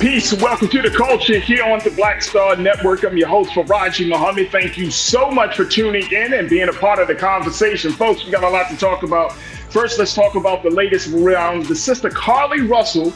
Peace. Welcome to the culture here on the Black Star Network. I'm your host, Farajii Muhammad. Thank you so much for tuning in and being a part of the conversation. Folks, we got a lot to talk about. First, let's talk about the latest around the sister Carlee Russell,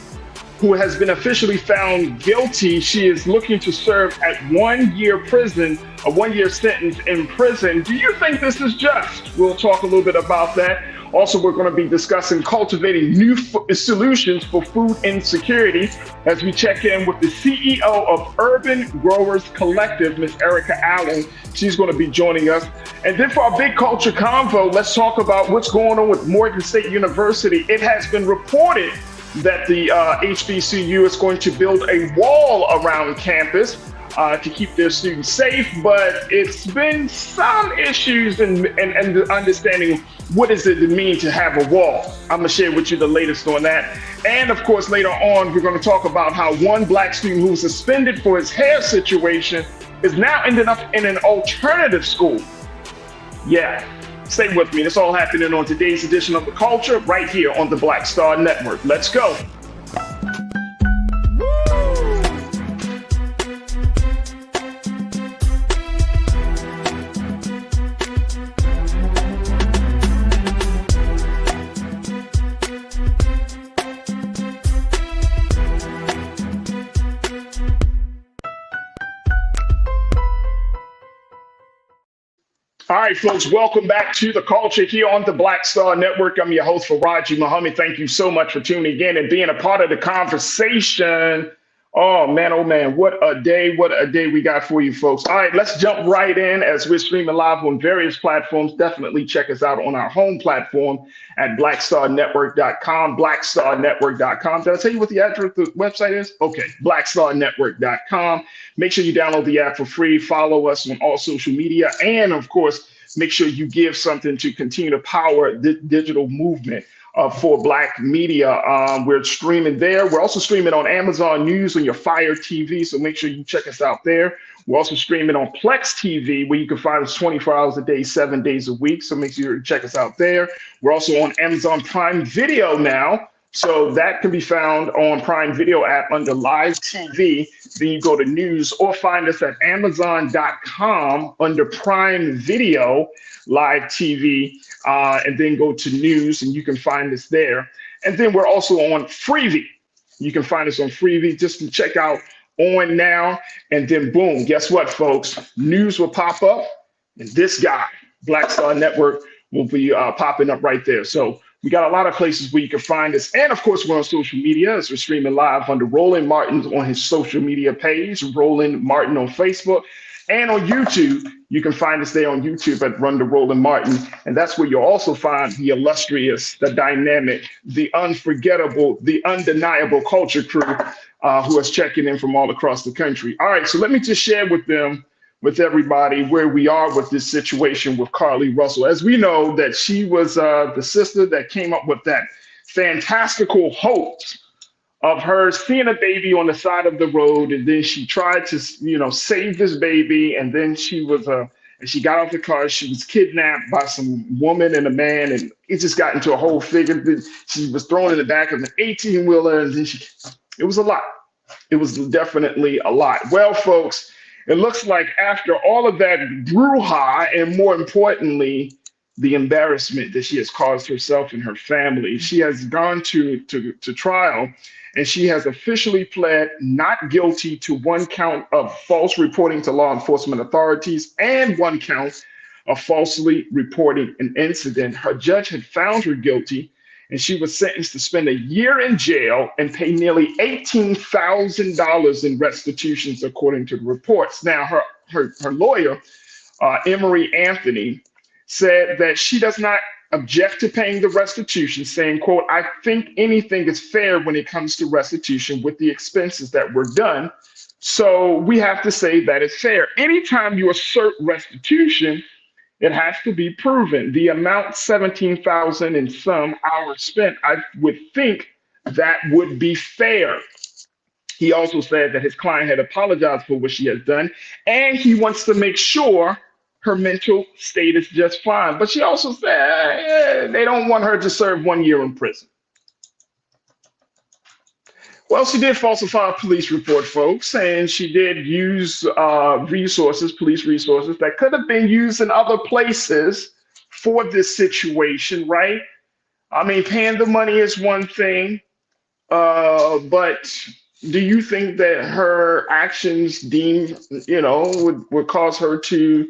who has been officially found guilty. She is looking to serve at 1 year prison, a 1 year sentence in prison. Do you think this is just? We'll talk a little bit about that. Also, we're going to be discussing cultivating new solutions for food insecurity as we check in with the CEO of Urban Growers Collective, Ms. Erica Allen. She's going to be joining us. And then for our big culture convo, let's talk about what's going on with Morgan State University. It has been reported that the HBCU is going to build a wall around campus to keep their students safe, but it's been some issues and understanding what does it mean to have a wall. I'm gonna share with you the latest on that. And of course, later on, we're gonna talk about how one black student who was suspended for his hair situation is now ending up in an alternative school. Yeah, stay with me. It's all happening on today's edition of The Culture right here on the Black Star Network. Let's go. All right, folks, welcome back to The Culture here on the Black Star Network. I'm your host, Farajii Muhammad. Thank you so much for tuning in and being a part of the conversation. Oh, man, what a day we got for you folks. All right, let's jump right in as we're streaming live on various platforms. Definitely check us out on our home platform at blackstarnetwork.com, blackstarnetwork.com. Did I tell you what the address, the website is? Okay, blackstarnetwork.com. Make sure you download the app for free. Follow us on all social media. And of course, make sure you give something to continue to power the digital movement for Black media. We're streaming there. We're also streaming on Amazon News on your Fire TV. So make sure you check us out there. We're also streaming on Plex TV, where you can find us 24 hours a day, 7 days a week. So make sure you check us out there. We're also on Amazon Prime Video now. So that can be found on Prime Video app under Live TV. Then you go to news or find us at Amazon.com under Prime Video Live TV, and then go to news and you can find us there. And then we're also on Freevee. You can find us on Freevee just to check out on now. And then boom, guess what, folks? News will pop up and this guy, Black Star Network, will be popping up right there. So we got a lot of places where you can find us. And of course, we're on social media as we're streaming live under Roland Martin on his social media page, Roland Martin on Facebook, and on YouTube. You can find us there on YouTube at Run the Roland Martin. And that's where you'll also find the illustrious, the dynamic, the unforgettable, the undeniable culture crew who is checking in from all across the country. All right, so let me just share with everybody where we are with this situation with Carlee Russell. As we know that she was the sister that came up with that fantastical hoax of her seeing a baby on the side of the road, and then she tried to, save this baby, and then she got out the car. She was kidnapped by some woman and a man, and it just got into a whole figure. She was thrown in the back of an 18-wheeler, and then it was a lot. It was definitely a lot. Well, folks, it looks like after all of that brouhaha, and more importantly, the embarrassment that she has caused herself and her family, she has gone to trial, and she has officially pled not guilty to one count of false reporting to law enforcement authorities and one count of falsely reporting an incident. Her judge had found her guilty, and she was sentenced to spend a year in jail and pay nearly $18,000 in restitutions, according to the reports. Now, her lawyer, Emory Anthony, said that she does not object to paying the restitution, saying, quote, "I think anything is fair when it comes to restitution with the expenses that were done. So we have to say that it's fair. Anytime you assert restitution, it has to be proven. The amount 17,000 and some hours spent, I would think that would be fair." He also said that his client had apologized for what she has done, and he wants to make sure her mental state is just fine. But she also said they don't want her to serve 1 year in prison. Well, she did falsify a police report, folks, and she did use resources, police resources that could have been used in other places for this situation, right? I mean, paying the money is one thing, but do you think that her actions deemed, would cause her to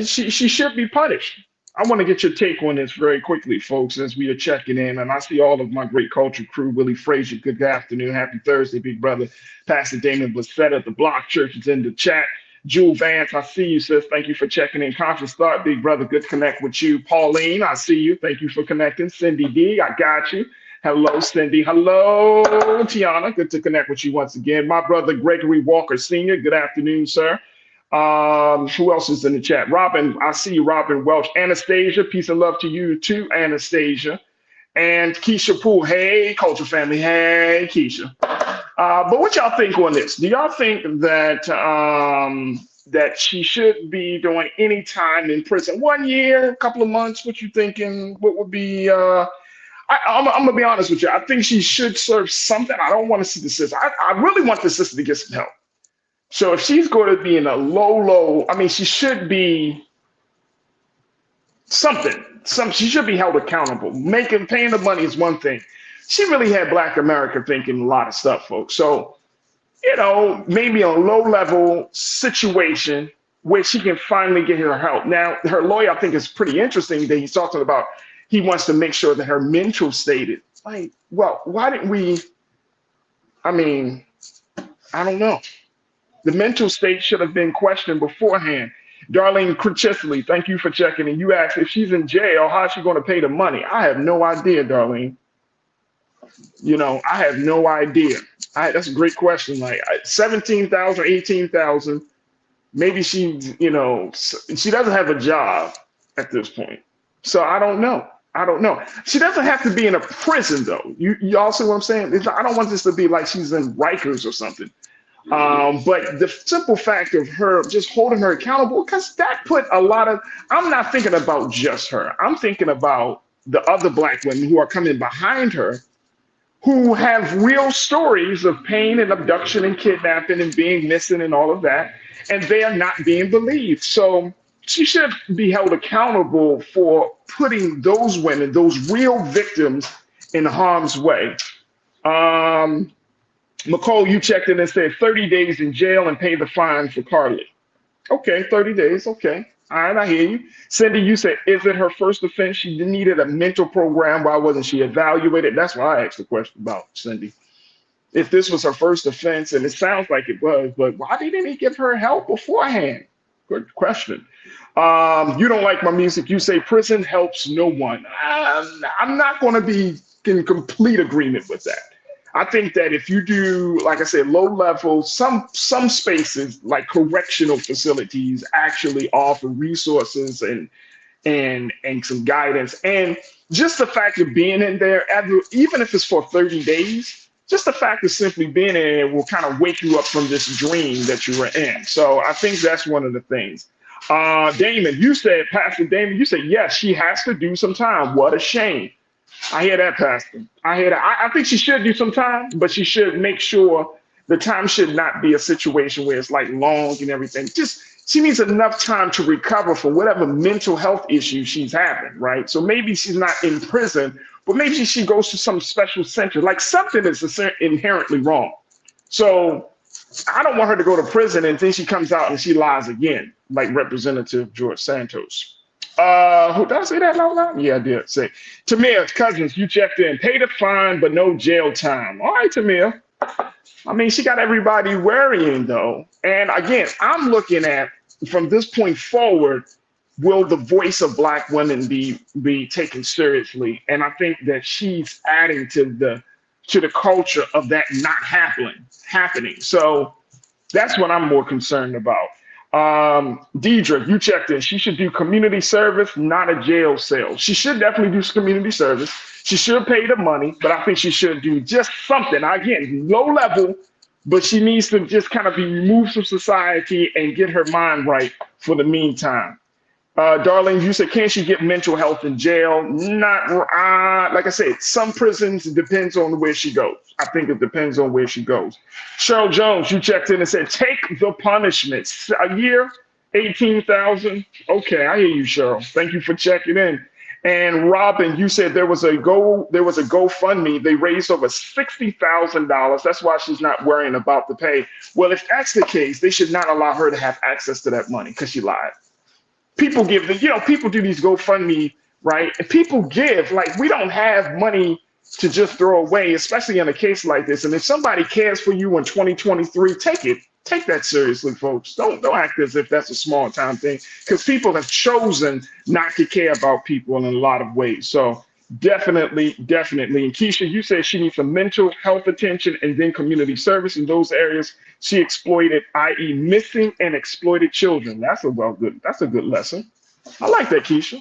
she should be punished. I want to get your take on this very quickly, folks, as we are checking in. And I see all of my great culture crew, Willie Frazier, good afternoon. Happy Thursday, big brother. Pastor Damon Blissett at the Block Church is in the chat. Jewel Vance, I see you, sis. Thank you for checking in. Conference Start, big brother, good connect with you. Pauline, I see you. Thank you for connecting. Cindy D, I got you. Hello, Cindy. Hello, Tiana. Good to connect with you once again. My brother, Gregory Walker Sr., good afternoon, sir. Who else is in the chat? Robin, I see you, Robin Welch. Anastasia, peace and love to you too, Anastasia. And Keisha Poole, hey, culture family, hey, Keisha. But what y'all think on this? Do y'all think that that she should be doing any time in prison? 1 year, a couple of months? What you thinking? What would be? I'm gonna be honest with you. I think she should serve something. I don't want to see the sister. I really want the sister to get some help. So if she's going to be in a low, I mean, she should be something. She should be held accountable. Paying the money is one thing. She really had Black America thinking a lot of stuff, folks. So, maybe a low-level situation where she can finally get her help. Now, her lawyer, I think, is pretty interesting that he's talking about he wants to make sure that her mental state is like, well, why didn't we? I mean, I don't know. The mental state should have been questioned beforehand. Darlene Crichessley, thank you for checking in. You asked if she's in jail, how's she going to pay the money? I have no idea, Darlene. I have no idea. That's a great question. Like 17,000, 18,000. Maybe she doesn't have a job at this point. So I don't know. She doesn't have to be in a prison though. You all see what I'm saying? I don't want this to be like she's in Rikers or something. But the simple fact of her just holding her accountable, because that put I'm not thinking about just her. I'm thinking about the other Black women who are coming behind her, who have real stories of pain and abduction and kidnapping and being missing and all of that, and they are not being believed. So she should be held accountable for putting those women, those real victims, in harm's way. McCall, you checked in and said 30 days in jail and pay the fine for Carlee. Okay, 30 days. Okay. All right, I hear you. Cindy, you said, is it her first offense? She needed a mental program. Why wasn't she evaluated? That's why I asked the question about, Cindy. If this was her first offense, and it sounds like it was, but why didn't he give her help beforehand? Good question. You don't like my music. You say prison helps no one. I'm not going to be in complete agreement with that. I think that if you do, like I said, low level, some spaces like correctional facilities actually offer resources and some guidance. And just the fact of being in there, even if it's for 30 days, just the fact of simply being in there will kind of wake you up from this dream that you were in. So I think that's one of the things. Damon, Pastor Damon, you said, yes, she has to do some time. What a shame. I hear that, Pastor. I hear that. I think she should do some time, but she should make sure the time should not be a situation where it's like long and everything. Just she needs enough time to recover for whatever mental health issue she's having, right? So maybe she's not in prison, but maybe she goes to some special center. Like something is inherently wrong. So I don't want her to go to prison and then she comes out and she lies again, like Representative George Santos. Who did I say that out loud? Yeah, I did say. Tamir Cousins, you checked in. Pay the fine, but no jail time. All right, Tamir. I mean, she got everybody worrying though. And again, I'm looking at from this point forward, will the voice of Black women be taken seriously? And I think that she's adding to the culture of that not happening. So that's what I'm more concerned about. Deidre, you checked in. She should do community service, not a jail cell. She should definitely do community service. She should pay the money, but I think she should do just something. Again, low level, but she needs to just kind of be removed from society and get her mind right for the meantime. Darlene, you said, can she get mental health in jail? Not, like I said, some prisons, it depends on where she goes. I think it depends on where she goes. Cheryl Jones, you checked in and said, take the punishments. A year, 18,000. Okay, I hear you, Cheryl. Thank you for checking in. And Robin, you said there was a GoFundMe. They raised over $60,000. That's why she's not worrying about the pay. Well, if that's the case, they should not allow her to have access to that money because she lied. People give people do these GoFundMe, right? And people give, like, we don't have money to just throw away, especially in a case like this. And if somebody cares for you in 2023, take it. Take that seriously, folks. Don't act as if that's a small time thing, because people have chosen not to care about people in a lot of ways. So definitely. And Keisha, you said she needs some mental health attention and then community service in those areas she exploited, i.e. missing and exploited children. That's a good lesson. I like that, Keisha.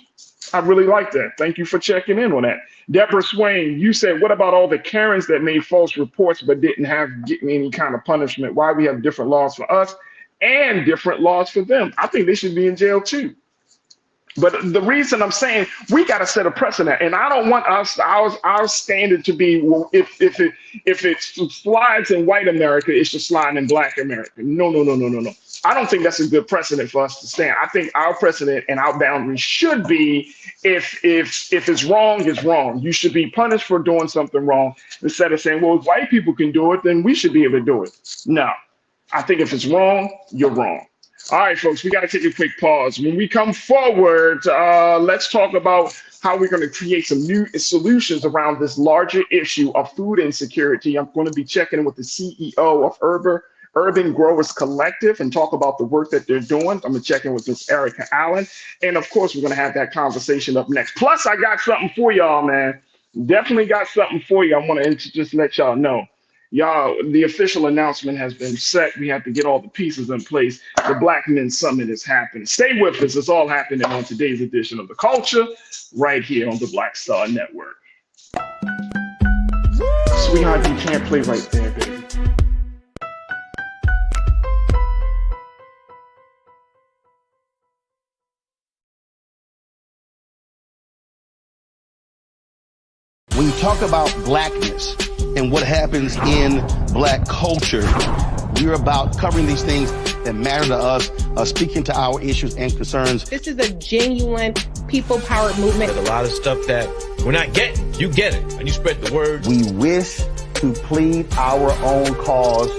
I really like that. Thank you for checking in on that. Deborah Swain, you said, what about all the Karens that made false reports but didn't get any kind of punishment? Why we have different laws for us and different laws for them? I think they should be in jail too. But the reason I'm saying we got to set a precedent, and I don't want our standard to be, well, if it slides in white America, it should slide in black America. No. I don't think that's a good precedent for us to stand. I think our precedent and our boundary should be, if it's wrong, it's wrong. You should be punished for doing something wrong, instead of saying, well, if white people can do it, then we should be able to do it. No, I think if it's wrong, you're wrong. All right, folks, we got to take a quick pause. When we come forward, let's talk about how we're going to create some new solutions around this larger issue of food insecurity. I'm going to be checking in with the CEO of Urban Growers Collective and talk about the work that they're doing. I'm going to check in with Miss Erica Allen. And of course, we're going to have that conversation up next. Plus, I got something for y'all, man. Definitely got something for you. I want to just let y'all know. Y'all, the official announcement has been set. We have to get all the pieces in place. The Black Men Summit is happening. Stay with us. It's all happening on today's edition of The Culture, right here on the Black Star Network. Sweetheart, you can't play right there, baby. When you talk about blackness and what happens in black culture, we're about covering these things that matter to us, speaking to our issues and concerns. This is a genuine people-powered movement. There's a lot of stuff that we're not getting. You get it, and you spread the word. We wish to plead our own cause.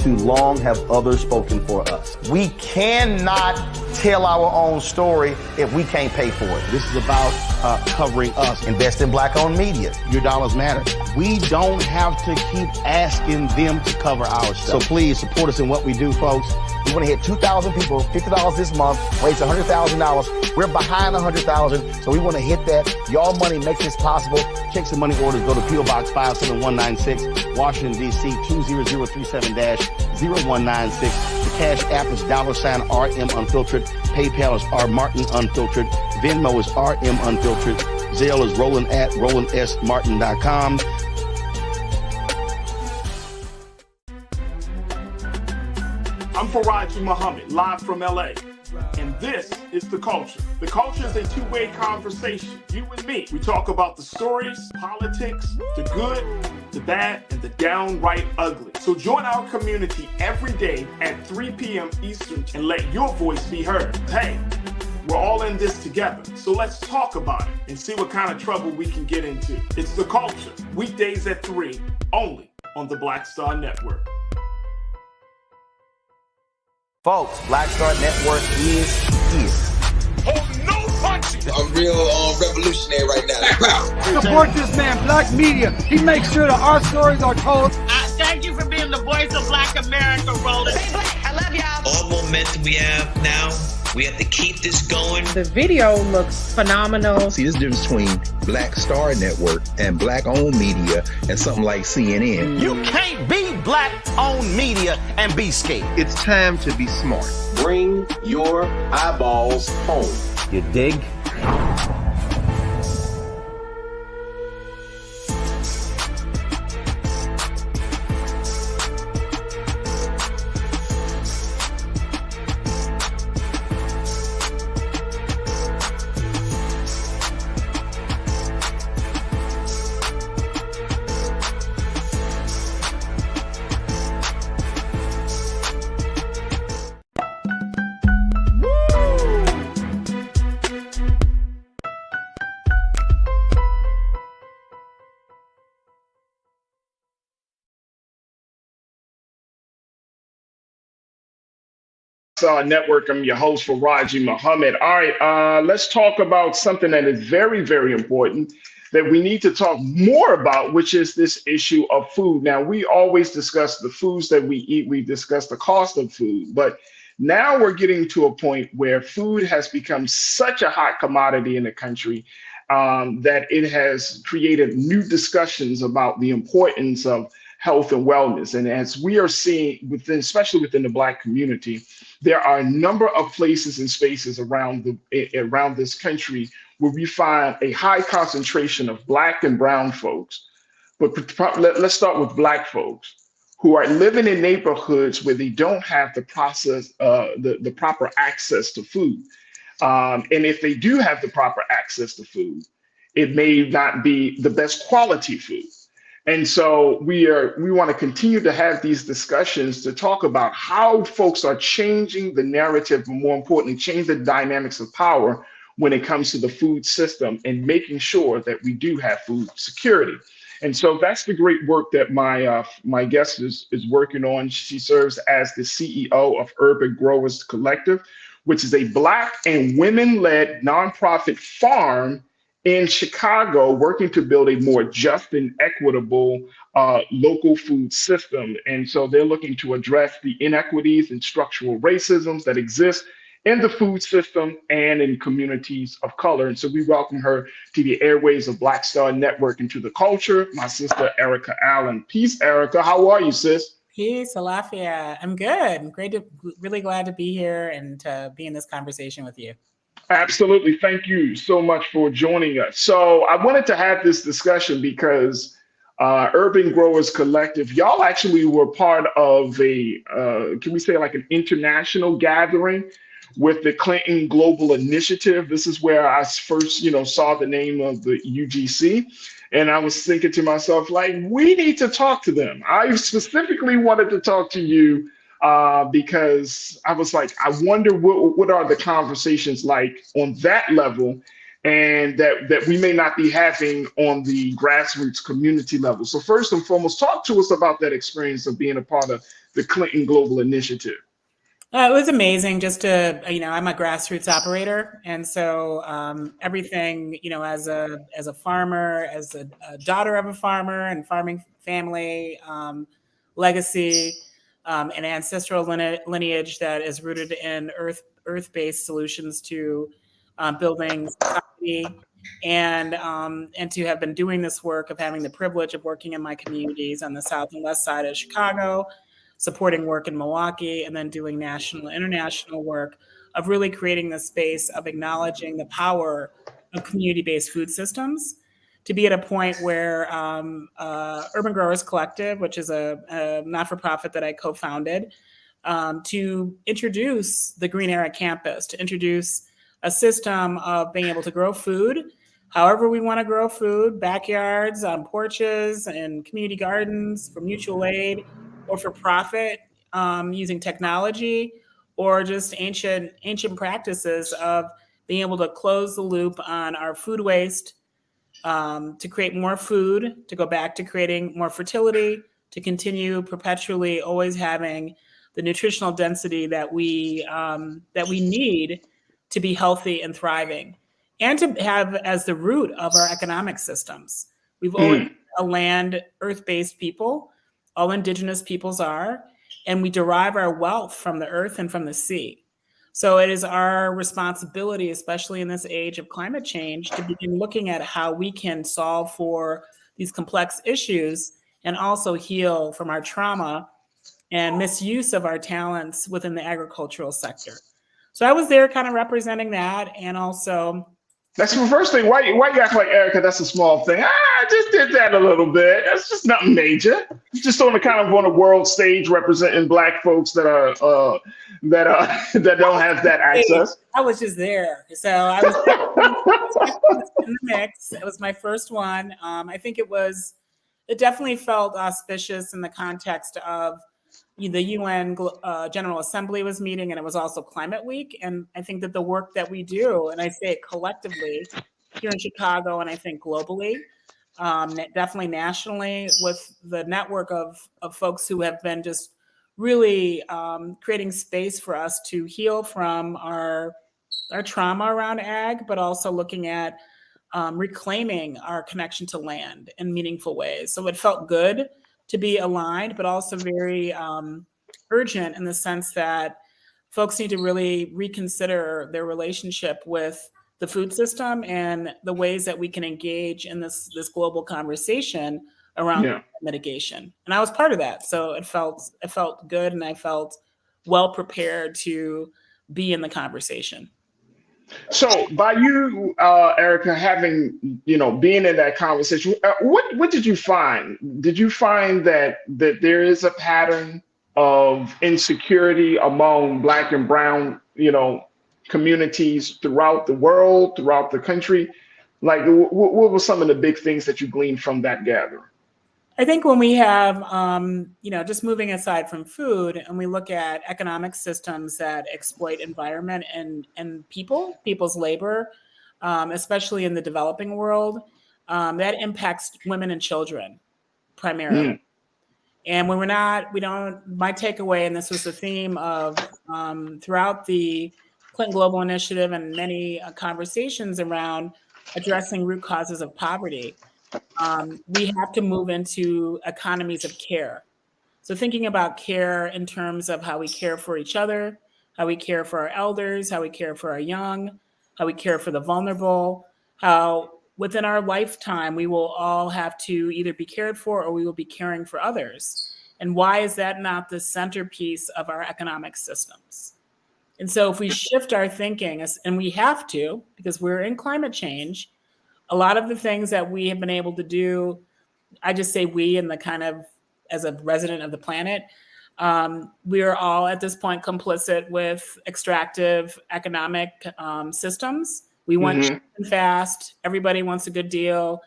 Too long have others spoken for us. We cannot tell our own story if we can't pay for it. This is about covering us. Invest in black-owned media. Your dollars matter. We don't have to keep asking them to cover our stuff. So please support us in what we do, folks. We want to hit 2,000 people, $50 this month, raise $100,000. We're behind 100,000, so we want to hit that. Y'all money makes this possible. Check some money orders. Go to P.O. Box 57196, Washington, D.C. 20037-0196. The Cash App is $RM Unfiltered. PayPal is R Martin Unfiltered. Venmo is RM Unfiltered. Zelle is Roland at RolandSMartin.com. I'm Farajii Muhammad, live from LA. And this is The Culture. The Culture is a two-way conversation. You and me. We talk about the stories, politics, the good, the bad, and the downright ugly. So join our community every day at 3 p.m. Eastern and let your voice be heard. Hey, we're all in this together. So let's talk about it and see what kind of trouble we can get into. It's The Culture, weekdays at 3, only on the Black Star Network. Folks, Black Star Network is here. Oh, no punching! I'm real revolutionary right now. Support this man, Black Media. He makes sure that our stories are told. Thank you for being the voice of Black America, Roland. Stay black. I love y'all. All momentum we have now, we have to keep this going. The video looks phenomenal. See, this difference between Black Star Network and black-owned media and something like CNN. You can't be black-owned media and be scared. It's time to be smart. Bring your eyeballs home. You dig? Network. I'm your host, Farajii Muhammad. All right, let's talk about something that is very, very important that we need to talk more about, which is this issue of food. Now, we always discuss the foods that we eat. We discuss the cost of food, but now we're getting to a point where food has become such a hot commodity in the country that it has created new discussions about the importance of health and wellness. And as we are seeing within, especially within the Black community, there are a number of places and spaces around this country where we find a high concentration of Black and brown folks. But let's start with Black folks who are living in neighborhoods where they don't have the proper access to food. And if they do have the proper access to food, it may not be the best quality food. And so we want to continue to have these discussions to talk about how folks are changing the narrative, but more importantly, change the dynamics of power when it comes to the food system and making sure that we do have food security. And so that's the great work that my guest is working on. She serves as the CEO of Urban Growers Collective, which is a Black and women-led nonprofit farm in Chicago, working to build a more just and equitable local food system. And so they're looking to address the inequities and structural racisms that exist in the food system and in communities of color. And so we welcome her to the airways of Black Star Network and to the culture, my sister, Erica Allen. Peace, Erica. How are you, sis? Peace, Alafia. I'm good. I'm really glad to be here and to be in this conversation with you. Absolutely. Thank you so much for joining us. So I wanted to have this discussion because Urban Growers Collective, y'all actually were part of can we say like an international gathering with the Clinton Global Initiative. This is where I first, saw the name of the UGC. And I was thinking to myself, like, we need to talk to them. I specifically wanted to talk to you because I was like, I wonder what are the conversations like on that level, and that we may not be having on the grassroots community level. So first and foremost, talk to us about that experience of being a part of the Clinton Global Initiative. It was amazing just to, I'm a grassroots operator. And so everything, as a farmer, as a daughter of a farmer and farming family, legacy, an ancestral lineage that is rooted in earth-based solutions to building society, and to have been doing this work of having the privilege of working in my communities on the south and west side of Chicago, supporting work in Milwaukee, and then doing national and international work of really creating the space of acknowledging the power of community-based food systems to be at a point where Urban Growers Collective, which is a not-for-profit that I co-founded, to introduce the Green Era Campus, to introduce a system of being able to grow food however we want to grow food, backyards, on porches, and community gardens, for mutual aid, or for profit, using technology, or just ancient practices of being able to close the loop on our food waste, to create more food, to go back to creating more fertility, to continue perpetually always having the nutritional density that we need to be healthy and thriving, and to have as the root of our economic systems. We've always been a land, earth-based people. All indigenous peoples are, and we derive our wealth from the earth and from the sea. So it is our responsibility, especially in this age of climate change, to begin looking at how we can solve for these complex issues and also heal from our trauma and misuse of our talents within the agricultural sector. So I was there kind of representing that, and also... That's the first thing. Why you act like, Erica, that's a small thing? I just did that a little bit. That's just nothing major. Just on a world stage representing Black folks that don't have that access. I was just there. So I was in the mix. It was my first one. I think it definitely felt auspicious in the context of the UN General Assembly was meeting, and it was also Climate Week. And I think that the work that we do, and I say it collectively here in Chicago, and I think globally, definitely nationally, with the network of folks who have been just really creating space for us to heal from our trauma around ag, but also looking at reclaiming our connection to land in meaningful ways. So it felt good to be aligned, but also very urgent in the sense that folks need to really reconsider their relationship with the food system and the ways that we can engage in this global conversation around mitigation. And I was part of that. So it felt good, and I felt well prepared to be in the conversation. So by you, Erica, having, being in that conversation, what did you find? Did you find that there is a pattern of insecurity among Black and Brown, communities throughout the world, throughout the country? Like, what were some of the big things that you gleaned from that gathering? I think when we have, just moving aside from food, and we look at economic systems that exploit environment and people's labor, especially in the developing world, that impacts women and children primarily. And when my takeaway, and this was the theme of throughout the Clinton Global Initiative and many conversations around addressing root causes of poverty, we have to move into economies of care. So thinking about care in terms of how we care for each other, how we care for our elders, how we care for our young, how we care for the vulnerable, how within our lifetime, we will all have to either be cared for or we will be caring for others. And why is that not the centerpiece of our economic systems? And so if we shift our thinking, and we have to, because we're in climate change, a lot of the things that we have been able to do, I just say we, in the kind of, as a resident of the planet, we are all at this point complicit with extractive economic systems. We want cheap and fast. Everybody wants a good deal.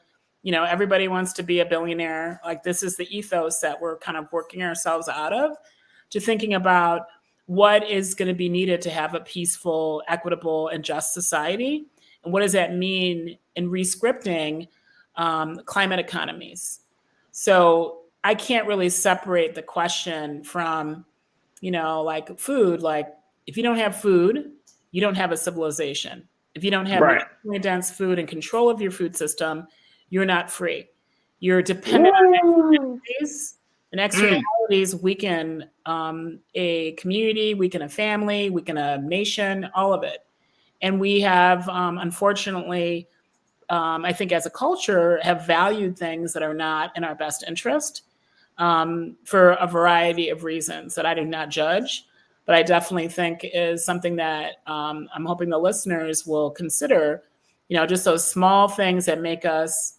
Everybody wants to be a billionaire. Like, this is the ethos that we're kind of working ourselves out of, to thinking about what is going to be needed to have a peaceful, equitable, and just society. And what does that mean in rescripting climate economies? So I can't really separate the question from, like food. Like, if you don't have food, you don't have a civilization. If you don't have nutritionally dense food and control of your food system, you're not free. You're dependent on externalities, and externalities weaken a community, weaken a family, weaken a nation, all of it. And we have, unfortunately, I think as a culture, have valued things that are not in our best interest for a variety of reasons that I do not judge, but I definitely think is something that I'm hoping the listeners will consider, just those small things that make us,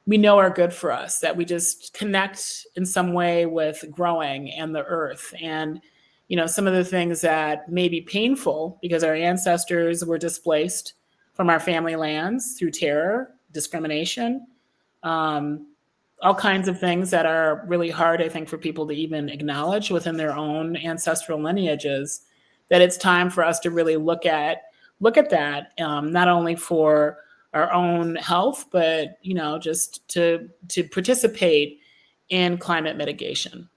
we know are good for us, that we just connect in some way with growing and the earth. And some of the things that may be painful because our ancestors were displaced from our family lands through terror, discrimination, all kinds of things that are really hard, I think, for people to even acknowledge within their own ancestral lineages, that it's time for us to really look at that, not only for our own health, but, just to participate in climate mitigation.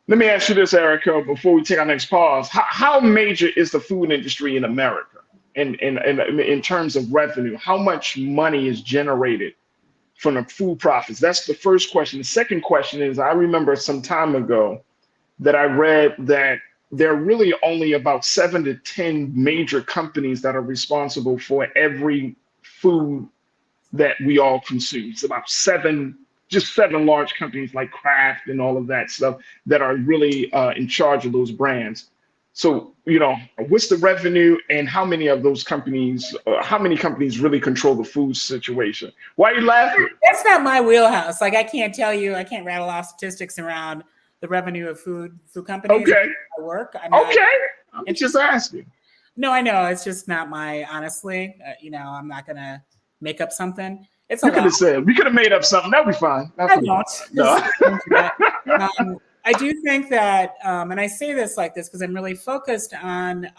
Let me ask you this, Erica, before we take our next pause. How major is the food industry in America in terms of revenue? How much money is generated from the food profits? That's the first question. The second question is, I remember some time ago that I read that there are really only about 7 to 10 major companies that are responsible for every food that we all consume. It's about just seven large companies like Kraft and all of that stuff that are really in charge of those brands. So, what's the revenue, and how many of those companies, how many companies really control the food situation? Why are you laughing? That's not my wheelhouse. Like, I can't rattle off statistics around the revenue of food companies. Okay. I work. I'm just asking. No, I know. It's just not my, honestly, I'm not going to make up something. It's you could have said, we could have made up something. That'd be fine. I won't. No. I do think that, and I say this like this because I'm really focused on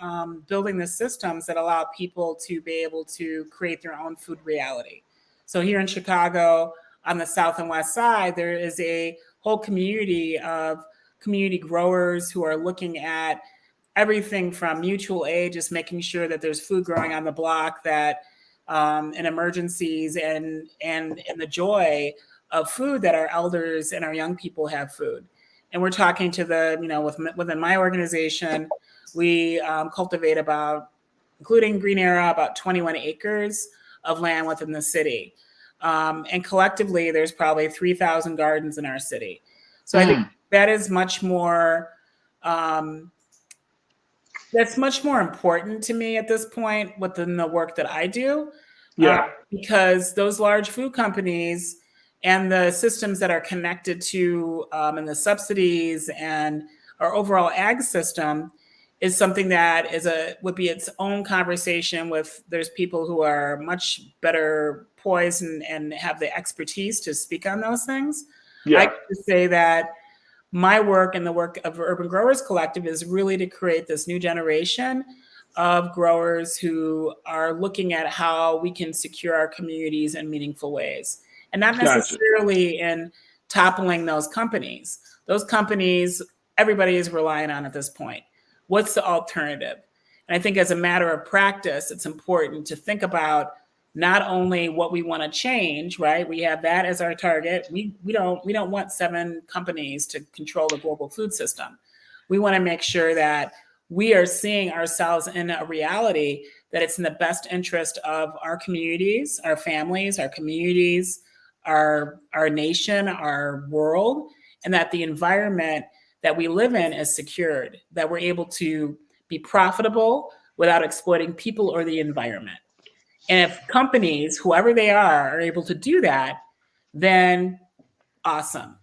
building the systems that allow people to be able to create their own food reality. So here in Chicago, on the South and West Side, there is a whole community of community growers who are looking at everything from mutual aid, just making sure that there's food growing on the block, that in emergencies and the joy of food, that our elders and our young people have food. And we're talking to within my organization, we cultivate including Green Era, about 21 acres of land within the city. And collectively, there's probably 3,000 gardens in our city. So I think that is much more, that's much more important to me at this point within the work that I do. Because those large food companies and the systems that are connected to and the subsidies and our overall ag system is something that would be its own conversation with. There's people who are much better poised and have the expertise to speak on those things. I could say that my work and the work of Urban Growers Collective is really to create this new generation of growers who are looking at how we can secure our communities in meaningful ways, and not necessarily in toppling those companies. Those companies, everybody is relying on at this point. What's the alternative? And I think as a matter of practice, it's important to think about not only what we want to change, right? We have that as our target. We don't want 7 companies to control the global food system. We want to make sure that we are seeing ourselves in a reality that it's in the best interest of our communities, our families, our communities, our nation, our world, and that the environment that we live in is secured, that we're able to be profitable without exploiting people or the environment. And if companies, whoever they are able to do that, then awesome.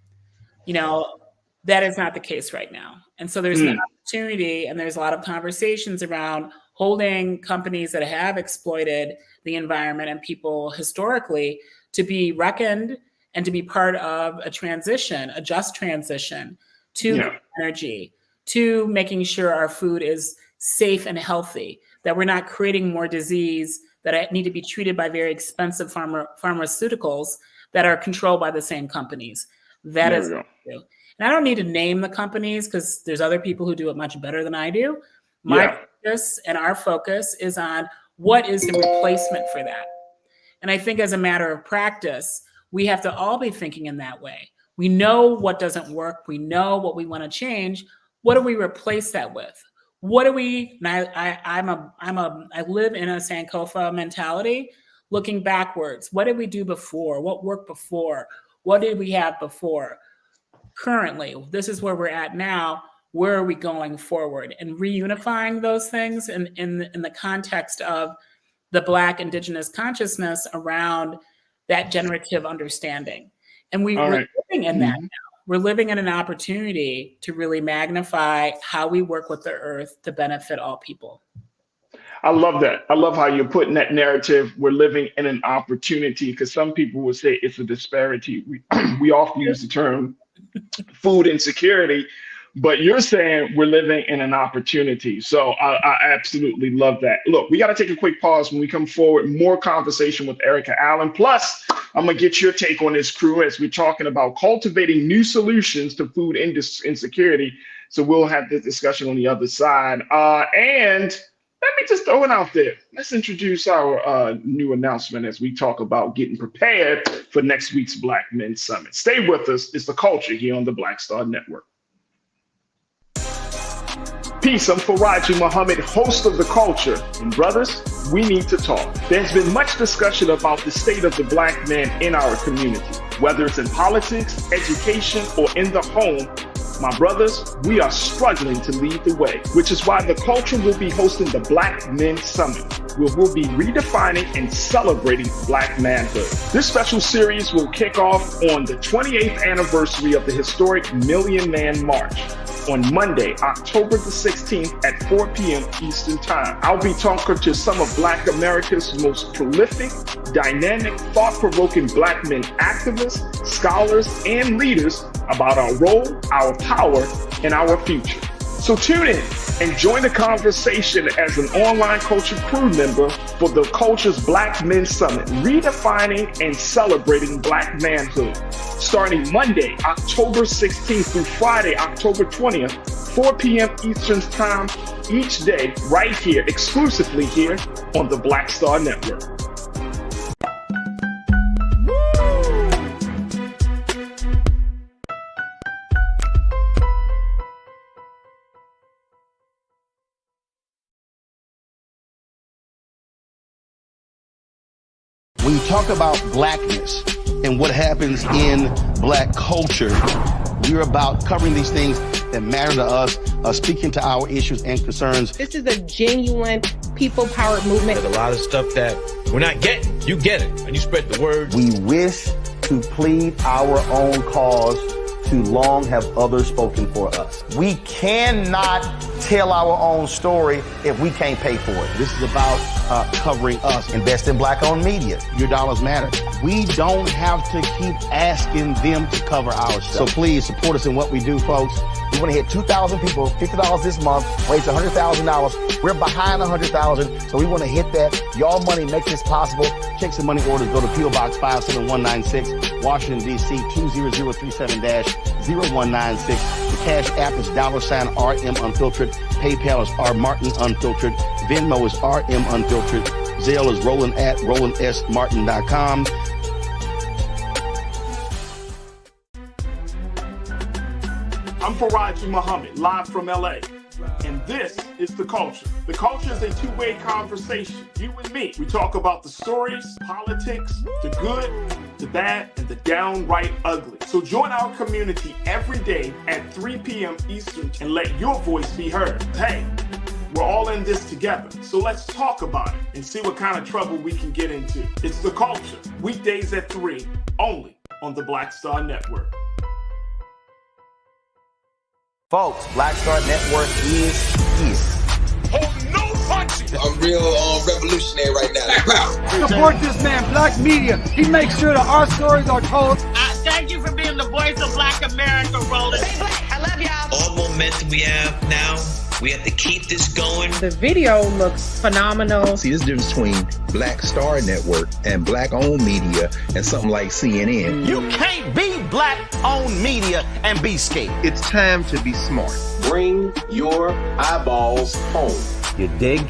That is not the case right now. And so there's an opportunity, and there's a lot of conversations around holding companies that have exploited the environment and people historically to be reckoned and to be part of a transition, a just transition to energy, to making sure our food is safe and healthy, that we're not creating more disease that need to be treated by very expensive pharmaceuticals that are controlled by the same companies. That is what we do. And I don't need to name the companies because there's other people who do it much better than I do. My focus and our focus is on what is the replacement for that. And I think as a matter of practice, we have to all be thinking in that way. We know what doesn't work. We know what we want to change. What do we replace that with? What do we? And I live in a Sankofa mentality, looking backwards. What did we do before? What worked before? What did we have before? Currently, this is where we're at now. Where are we going forward? And reunifying those things in the context of the Black Indigenous consciousness around that generative understanding. And we're living in that now. We're living in an opportunity to really magnify how we work with the earth to benefit all people. I love that. I love how you're putting that narrative. We're living in an opportunity, because some people will say it's a disparity. We often use the term food insecurity, but you're saying we're living in an opportunity. So I absolutely love that. Look, we got to take a quick pause. When we come forward, more conversation with Erica Allen. Plus, I'm going to get your take on this, crew, as we're talking about cultivating new solutions to food insecurity. So we'll have this discussion on the other side. And let me just throw it out there. Let's introduce our new announcement as we talk about getting prepared for next week's Black Men Summit. Stay with us. It's The Culture here on the Black Star Network. Peace, I'm Farajii Muhammad, host of The Culture. And brothers, we need to talk. There's been much discussion about the state of the Black man in our community, whether it's in politics, education, or in the home. My brothers, we are struggling to lead the way, which is why The Culture will be hosting the Black Men Summit, where we'll be redefining and celebrating Black manhood. This special series will kick off on the 28th anniversary of the historic Million Man March on Monday, October the 16th at 4 p.m. Eastern Time. I'll be talking to some of Black America's most prolific, dynamic, thought-provoking Black men activists, scholars, and leaders about our role, our power, and our future. So tune in and join the conversation as an online culture crew member for the Culture's Black Men Summit, redefining and celebrating Black manhood. Starting Monday, October 16th through Friday, October 20th, 4 p.m. Eastern Time each day, right here, exclusively here on the Black Star Network. When you talk about blackness and what happens in black culture, we're about covering these things that matter to us, speaking to our issues and concerns. This is a genuine people-powered movement. A lot of stuff that we're not getting, you get it, and you spread the word. We wish to plead our own cause to long have others spoken for us. We cannot tell our own story if we can't pay for it. This is about covering us. Invest in black-owned media. Your dollars matter. We don't have to keep asking them to cover our stuff. So please support us in what we do, folks. We want to hit 2,000 people, $50 this month, raise $100,000. We're behind 100,000, so we want to hit that. Y'all money makes this possible. Checks and money orders go to P.O. Box 57196, Washington, D.C. 20037-0196. The Cash App is $RM Unfiltered. PayPal is R Martin Unfiltered. Venmo is RM Unfiltered. Zelle is roland@rolandsmartin.com. I'm Farajii Muhammad, live from LA. And this is The Culture. The Culture is a two-way conversation. You and me. We talk about the stories, politics, the good, the bad, and the downright ugly. So join our community every day at 3 p.m. Eastern and let your voice be heard. Hey, we're all in this together. So let's talk about it and see what kind of trouble we can get into. It's The Culture, weekdays at 3, only on the Black Star Network. Folks, Black Star Network is here. Oh, no punching! I'm real revolutionary right now. Support this man, Black Media. He makes sure that our stories are told. Thank you for being the voice of Black America, Roland. Stay black. I love y'all. All momentum we have now, we have to keep this going. The video looks phenomenal. See, this difference between Black Star Network and black-owned media and something like CNN. You can't be black-owned media and be scared. It's time to be smart. Bring your eyeballs home. You dig?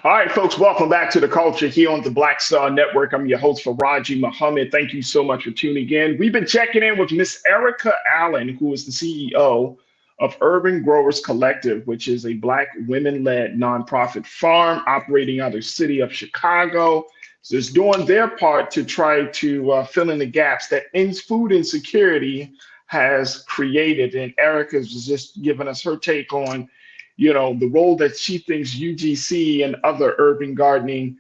All right, folks, welcome back to The Culture here on the Black Star Network. I'm your host, Farajii Muhammad. Thank you so much for tuning in. We've been checking in with Miss Erica Allen, who is the CEO of Urban Growers Collective, which is a Black women-led nonprofit farm operating out of the city of Chicago. So it's doing their part to try to fill in the gaps that food insecurity has created. And Erica is just giving us her take on the role that she thinks UGC and other urban gardening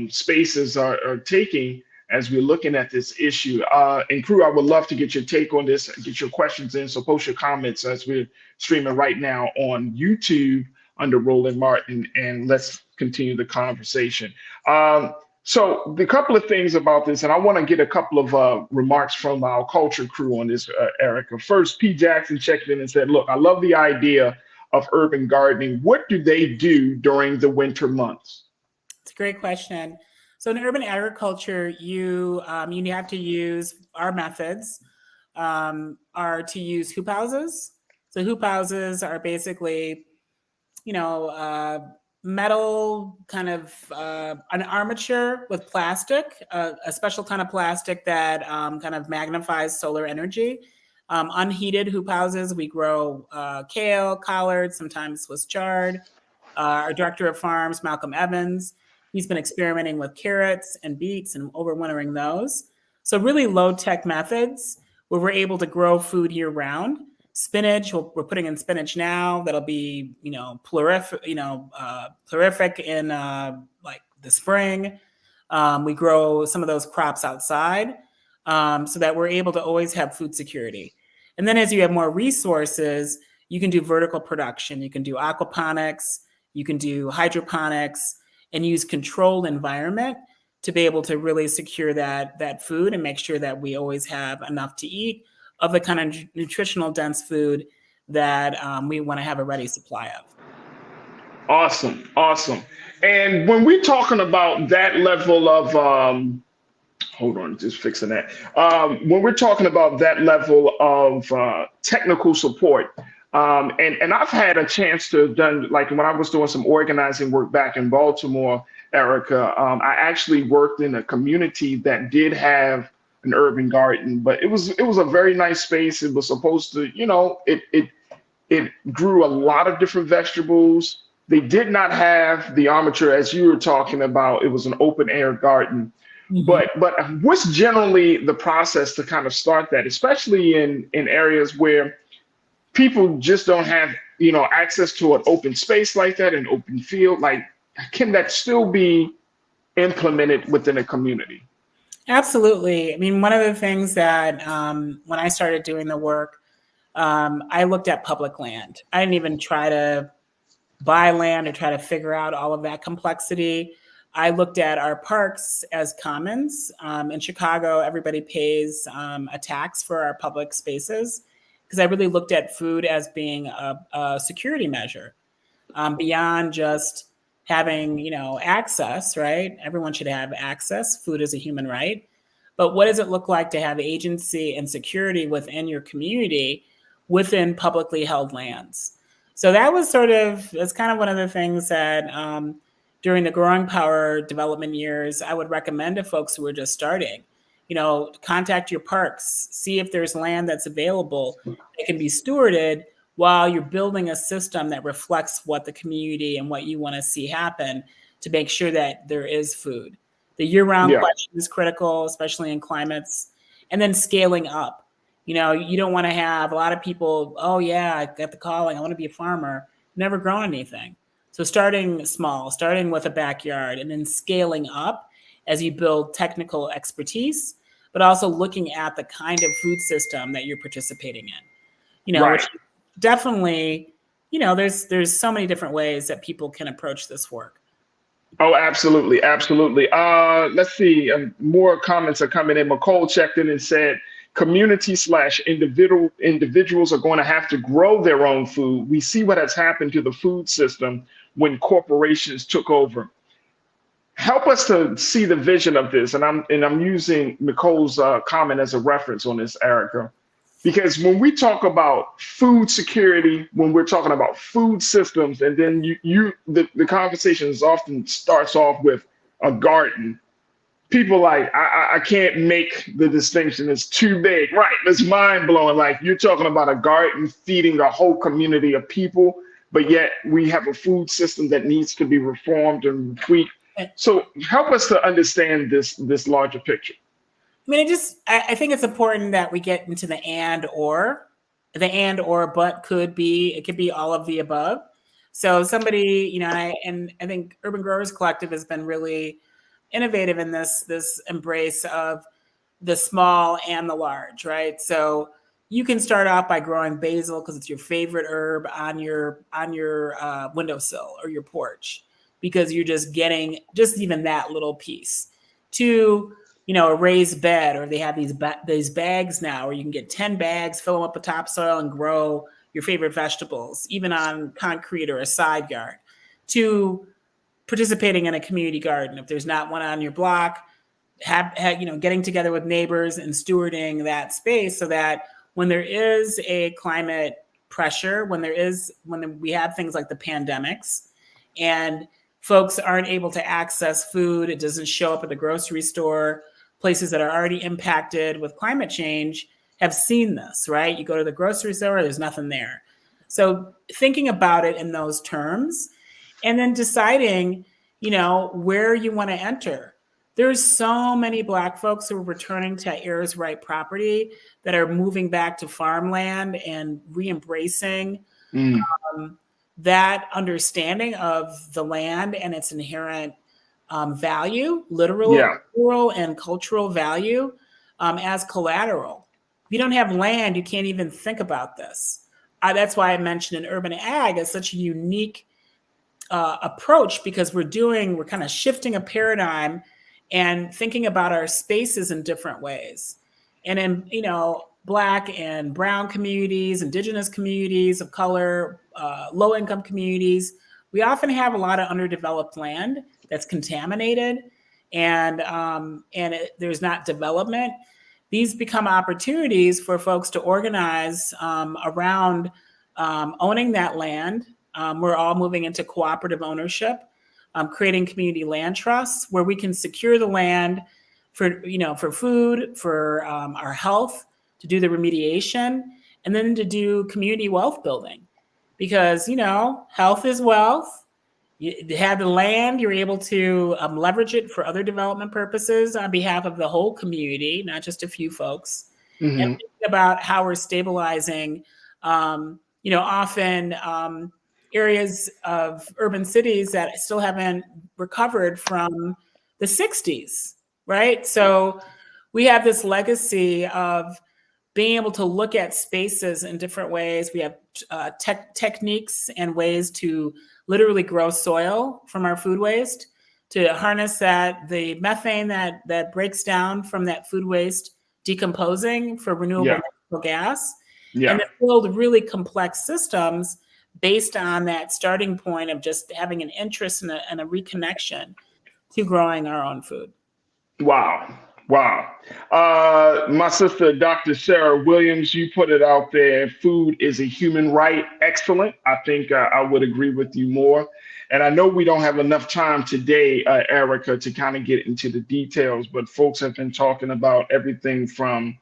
spaces are taking as we're looking at this issue. And crew, I would love to get your take on this, get your questions in. So post your comments as we're streaming right now on YouTube under Roland Martin, and let's continue the conversation. So the couple of things about this, and I want to get a couple of remarks from our culture crew on this, Erica. First, P. Jackson checked in and said, look, I love the idea of urban gardening. What do they do during the winter months? It's a great question. So in urban agriculture, you have to use our methods are to use hoop houses. So hoop houses are basically, metal kind of an armature with plastic, a special kind of plastic that kind of magnifies solar energy. Unheated hoop houses, we grow kale, collards, sometimes Swiss chard. Our director of farms, Malcolm Evans, He's been experimenting with carrots and beets and overwintering those. So really low tech methods where we're able to grow food year round. Spinach, we're putting in spinach now. That'll be, prolific in like the spring. We grow some of those crops outside so that we're able to always have food security. And then as you have more resources, you can do vertical production. You can do aquaponics, you can do hydroponics, and use controlled environment to be able to really secure that food and make sure that we always have enough to eat of the kind of nutritional dense food that we want to have a ready supply of. Awesome. And when we're talking about that level of, hold on, just fixing that. When we're talking about that level of technical support, and I've had a chance to have done, like when I was doing some organizing work back in Baltimore, Erica, I actually worked in a community that did have an urban garden, but it was a very nice space. It was supposed to, it grew a lot of different vegetables. They did not have the armature as you were talking about. It was an open air garden. Mm-hmm. But what's generally the process to kind of start that, especially in areas where people just don't have, access to an open space like that, an open field? Like, can that still be implemented within a community? Absolutely. I mean, one of the things that when I started doing the work, I looked at public land. I didn't even try to buy land or try to figure out all of that complexity. I looked at our parks as commons. In Chicago, everybody pays a tax for our public spaces because I really looked at food as being a security measure beyond just having, access, right? Everyone should have access. Food is a human right. But what does it look like to have agency and security within your community within publicly held lands? So that's kind of one of the things that during the Growing Power development years, I would recommend to folks who are just starting, contact your parks, see if there's land that's available that can be stewarded while you're building a system that reflects what the community and what you want to see happen to make sure that there is food. The year-round question is critical, especially in climates, and then scaling up. You don't want to have a lot of people, oh yeah, I got the calling, I want to be a farmer, never grown anything. So starting small, starting with a backyard, and then scaling up as you build technical expertise, but also looking at the kind of food system that you're participating in. Right. Which definitely, there's so many different ways that people can approach this work. Oh, absolutely. Let's see. More comments are coming in. McCole checked in and said, community/individuals are going to have to grow their own food. We see what has happened to the food system when corporations took over. Help us to see the vision of this. And I'm using Nicole's comment as a reference on this, Erica, because when we talk about food security, when we're talking about food systems, and then the conversation often starts off with a garden. People like, I can't make the distinction. It's too big. Right. It's mind blowing. Like, you're talking about a garden feeding a whole community of people, but yet we have a food system that needs to be reformed and tweaked. So help us to understand this larger picture. I mean, I think it's important that we get into the and or, but could be all of the above. So somebody, I think Urban Growers Collective has been really innovative in this embrace of the small and the large, right? So you can start off by growing basil because it's your favorite herb on your windowsill or your porch, because you're just getting just even that little piece. To a raised bed, or they have these bags now where you can get 10 bags, fill them up with topsoil, and grow your favorite vegetables, even on concrete or a side yard. To participating in a community garden, if there's not one on your block, getting together with neighbors and stewarding that space so that when there is a climate pressure, when we have things like the pandemics and folks aren't able to access food, it doesn't show up at the grocery store, places that are already impacted with climate change have seen this, right? You go to the grocery store, there's nothing there. So thinking about it in those terms, and then deciding, where you want to enter. There's so many Black folks who are returning to heirs right property that are moving back to farmland and re-embracing that understanding of the land and its inherent value, literal and cultural value as collateral. If you don't have land, you can't even think about this. That's why I mentioned an urban ag as such a unique approach, because we're kind of shifting a paradigm and thinking about our spaces in different ways. And in, Black and brown communities, indigenous communities of color, low-income communities, we often have a lot of underdeveloped land that's contaminated, and there's not development. These become opportunities for folks to organize around owning that land. We're all moving into cooperative ownership, creating community land trusts where we can secure the land for food, for our health, to do the remediation, and then to do community wealth building. Because, health is wealth. You have the land, you're able to leverage it for other development purposes on behalf of the whole community, not just a few folks. And thinking about how we're stabilizing, often areas of urban cities that still haven't recovered from the 60s, right? So we have this legacy of being able to look at spaces in different ways. We have techniques and ways to literally grow soil from our food waste, to harness the methane that breaks down from that food waste, decomposing for renewable natural gas, and to build really complex systems based on that starting point of just having an interest and a reconnection to growing our own food. Wow. My sister, Dr. Sarah Williams, you put it out there. Food is a human right. Excellent. I think I would agree with you more. And I know we don't have enough time today, Erica, to kind of get into the details, but folks have been talking about everything from,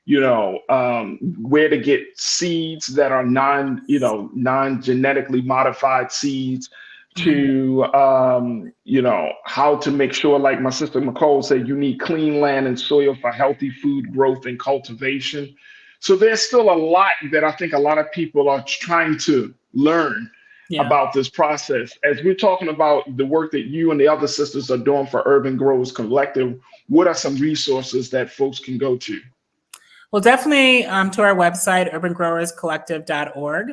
where to get seeds that are non-genetically modified seeds, to how to make sure, like my sister Nicole said, you need clean land and soil for healthy food growth and cultivation. So there's still a lot that I think a lot of people are trying to learn about this process. As we're talking about the work that you and the other sisters are doing for Urban Growers Collective, what are some resources that folks can go to? Well, definitely to our website, urbangrowerscollective.org.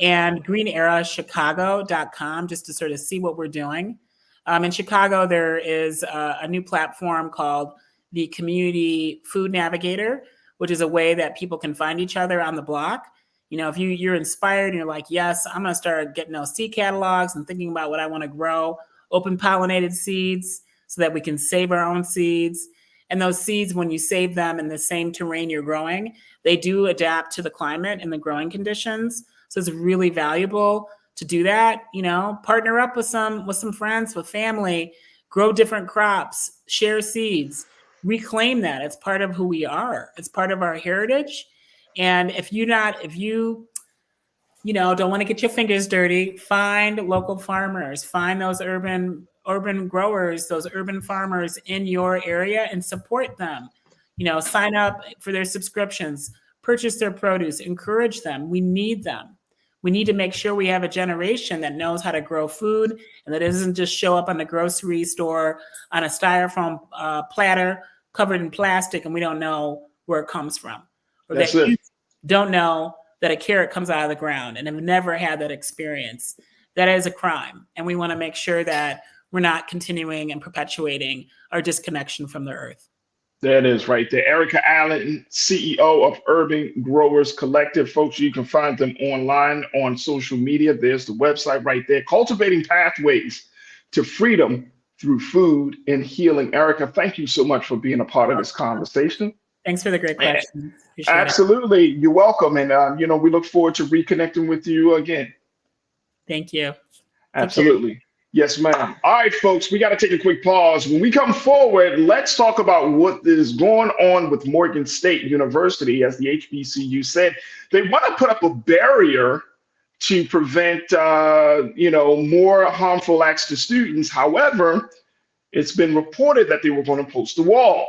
and greenerachicago.com, just to sort of see what we're doing. In Chicago, there is a new platform called the Community Food Navigator, which is a way that people can find each other on the block. If you're inspired and you're like, yes, I'm going to start getting those seed catalogs and thinking about what I want to grow, open pollinated seeds so that we can save our own seeds. And those seeds, when you save them in the same terrain you're growing, they do adapt to the climate and the growing conditions. So it's really valuable to do that, partner up with some friends, with family, grow different crops, share seeds, reclaim that. It's part of who we are. It's part of our heritage. And if you don't want to get your fingers dirty, find local farmers, find those urban growers, those urban farmers in your area and support them. Sign up for their subscriptions, purchase their produce, encourage them. We need them. We need to make sure we have a generation that knows how to grow food and that doesn't just show up on the grocery store on a styrofoam platter covered in plastic and we don't know where it comes from. Or that you don't know that a carrot comes out of the ground and have never had that experience. That is a crime. And we want to make sure that we're not continuing and perpetuating our disconnection from the earth. That is right there. Erica Allen, CEO of Urban Growers Collective. Folks, you can find them online on social media. There's the website right there. Cultivating Pathways to Freedom Through Food and Healing. Erica, thank you so much for being a part of this conversation. Thanks for the great question. Absolutely. You're welcome. And, we look forward to reconnecting with you again. Thank you. Absolutely. Yes, ma'am. All right, folks, we got to take a quick pause. When we come forward, let's talk about what is going on with Morgan State University. As the HBCU said, they want to put up a barrier to prevent, more harmful acts to students. However, it's been reported that they were going to post a wall.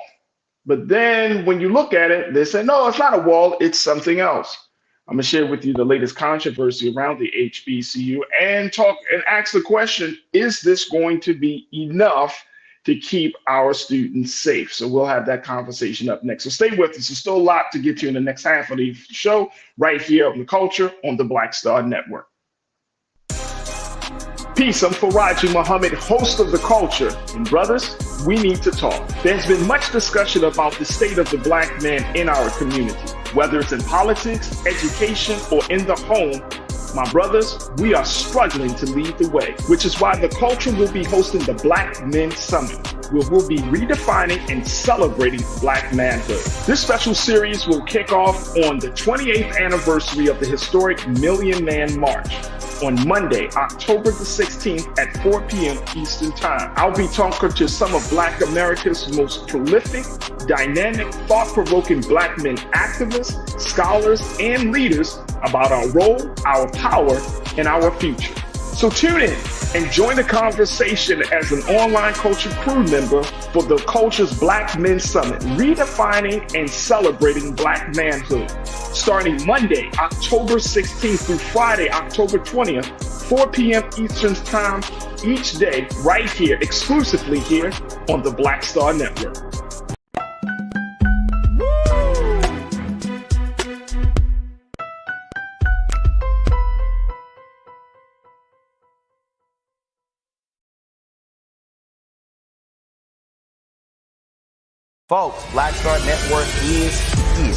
But then when you look at it, they say, no, it's not a wall, it's something else. I'm going to share with you the latest controversy around the HBCU and ask the question, is this going to be enough to keep our students safe? So we'll have that conversation up next. So stay with us. There's still a lot to get to in the next half of the show right here on The Culture on the Black Star Network. Peace, I'm Farajii Muhammad, host of The Culture. And brothers, we need to talk. There's been much discussion about the state of the Black man in our community, whether it's in politics, education, or in the home. My brothers, we are struggling to lead the way, which is why The Culture will be hosting the Black Men Summit, where we'll be redefining and celebrating Black manhood. This special series will kick off on the 28th anniversary of the historic Million Man March on Monday, October the 16th at 4 p.m. Eastern Time. I'll be talking to some of Black America's most prolific, dynamic, thought-provoking Black men activists, scholars, and leaders about our role, our power, and our future. So tune in and join the conversation as an online culture crew member for The Culture's Black Men Summit, redefining and celebrating Black manhood. Starting Monday, October 16th through Friday, October 20th, 4 p.m. Eastern Time each day, right here, exclusively here on the Black Star Network. Folks, Black Star Network is here.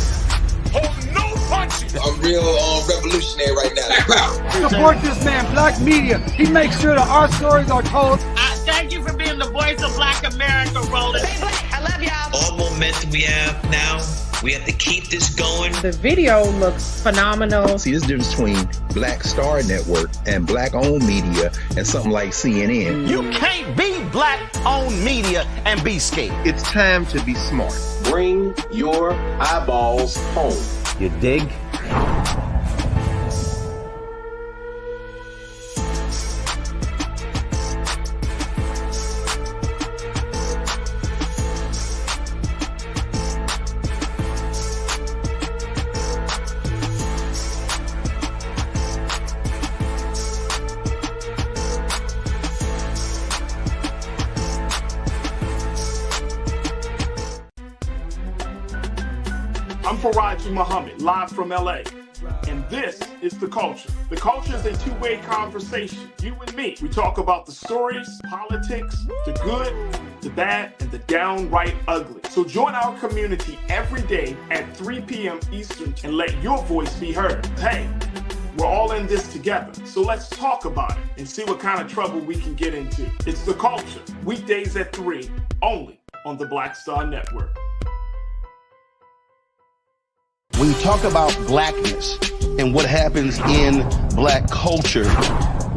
I'm real revolutionary right now. Support this man, Black Media. He makes sure that our stories are told. Thank you for being the voice of Black America, Roland. Stay black. I love y'all. All momentum we have now, we have to keep this going. The video looks phenomenal. See, there's a difference between Black Star Network and Black-owned media and something like CNN. You can't be Black-owned media and be scared. It's time to be smart. Bring your eyeballs home. You dig? I'm Farajii Muhammad, live from LA. And this is The Culture. The Culture is a two-way conversation. You and me. We talk about the stories, politics, the good, the bad, and the downright ugly. So join our community every day at 3 p.m. Eastern and let your voice be heard. Hey, we're all in this together. So let's talk about it and see what kind of trouble we can get into. It's The Culture. Weekdays at 3, only on the Black Star Network. When you talk about blackness and what happens in Black culture,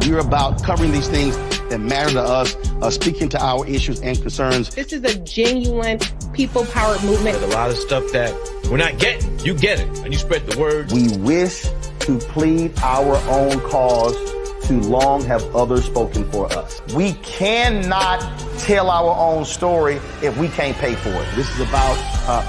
we're about covering these things that matter to us, speaking to our issues and concerns. This is a genuine people-powered movement. There's a lot of stuff that we're not getting. You get it, and you spread the word. We wish to plead our own cause. Too long have others spoken for us. We cannot tell our own story if we can't pay for it. This is about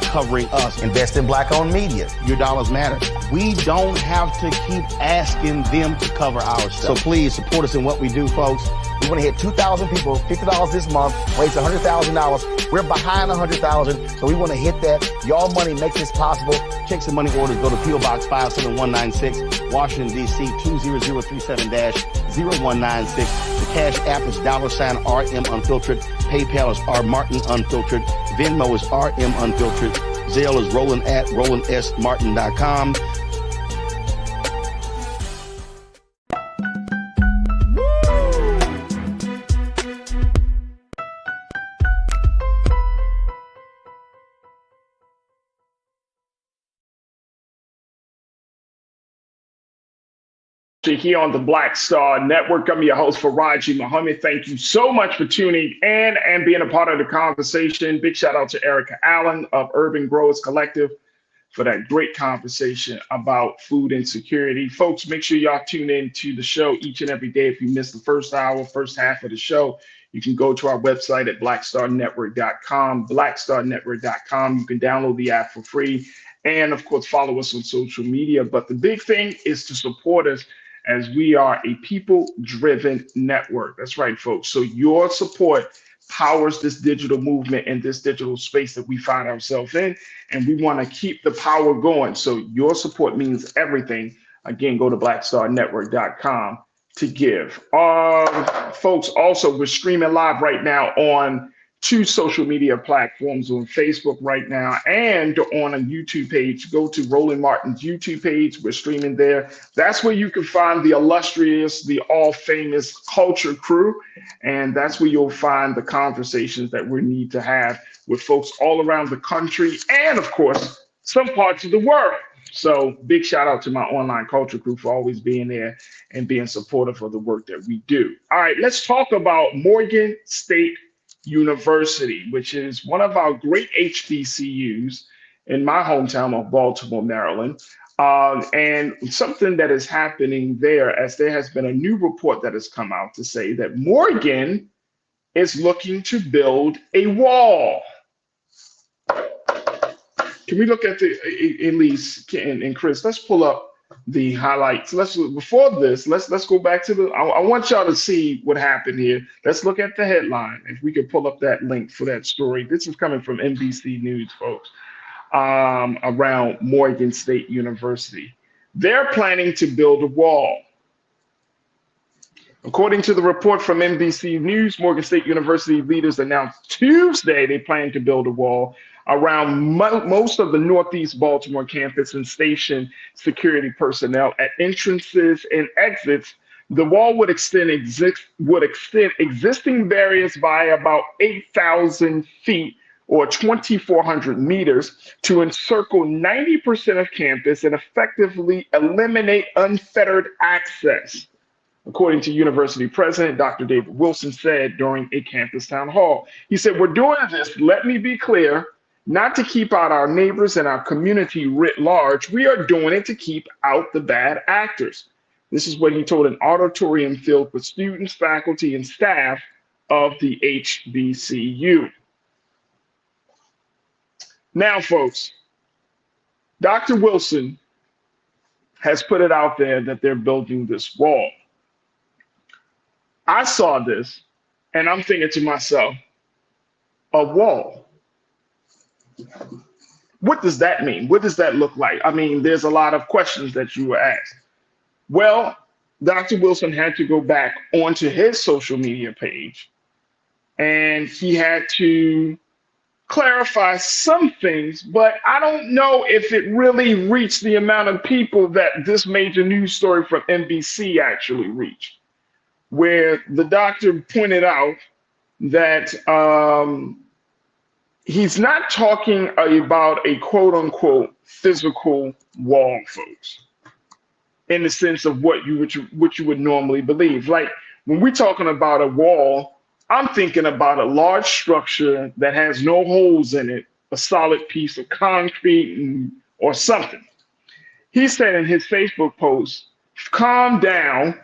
covering us. Invest in Black-owned media. Your dollars matter. We don't have to keep asking them to cover our stuff. So please support us in what we do, folks. We want to hit 2,000 people, $50 this month, raise $100,000. We're behind 100,000, so we want to hit that. Y'all money makes this possible. Check some money orders. Go to P.O. Box 57196, Washington, D.C. 20037-0196. The Cash App is $RM Unfiltered. PayPal is R Martin Unfiltered. Venmo is RM Unfiltered. Zelle is Roland at RolandSMartin.com. Here on the Black Star Network. I'm your host, Farajii Muhammad. Thank you so much for tuning in and being a part of the conversation. Big shout out to Erica Allen of Urban Growers Collective. for that great conversation about food insecurity. Folks, make sure y'all tune in to the show each and every day. If you missed the first hour, first half of the show, you can go to our website at blackstarnetwork.com, blackstarnetwork.com. You can download the app for free. And of course, follow us on social media. But the big thing is to support us, as we are a people-driven network. That's right, folks. So your support powers this digital movement and this digital space that we find ourselves in. And we want to keep the power going. So your support means everything. Again, go to blackstarnetwork.com to give. Folks, also, we're streaming live right now on 2 social media platforms, on Facebook right now and on a YouTube page. Go to Roland Martin's YouTube page. We're streaming there. That's where you can find the illustrious, the all famous Culture Crew. And that's where you'll find the conversations that we need to have with folks all around the country and, of course, some parts of the world. So big shout out to my online Culture Crew for always being there and being supportive of the work that we do. All right, let's talk about Morgan State University, which is one of our great HBCUs in my hometown of Baltimore, Maryland. And something that is happening there, as there has been a new report that has come out to say that Morgan is looking to build a wall. Can we look at the, Elise and Chris, let's pull up the highlights. Before this, let's go back to the, I want y'all to see what happened here. Let's look at the headline. If we could pull up that link for that story. This is coming from NBC News, folks, around Morgan State University. They're planning to build a wall. According to the report from NBC News, Morgan State University leaders announced Tuesday they plan to build a wall around most of the Northeast Baltimore campus and station security personnel at entrances and exits. The wall would extend existing barriers by about 8,000 feet or 2,400 meters to encircle 90% of campus and effectively eliminate unfettered access, according to University President Dr. David Wilson said during a campus town hall. He said, "We're doing this, let me be clear, not to keep out our neighbors and our community writ large. We are doing it to keep out the bad actors." This is what he told an auditorium filled with students, faculty, and staff of the HBCU. Now, folks, Dr. Wilson has put it out there that they're building this wall. I saw this and I'm thinking to myself, a wall? What does that mean? What does that look like? I mean, there's a lot of questions that you were asked. Well, Dr. Wilson had to go back onto his social media page and he had to clarify some things, but I don't know if it really reached the amount of people that this major news story from NBC actually reached, where the doctor pointed out that he's not talking about a quote unquote physical wall, folks, in the sense of what you would normally believe. Like when we're talking about a wall, I'm thinking about a large structure that has no holes in it, a solid piece of concrete or something. He said in his Facebook post, "Calm down.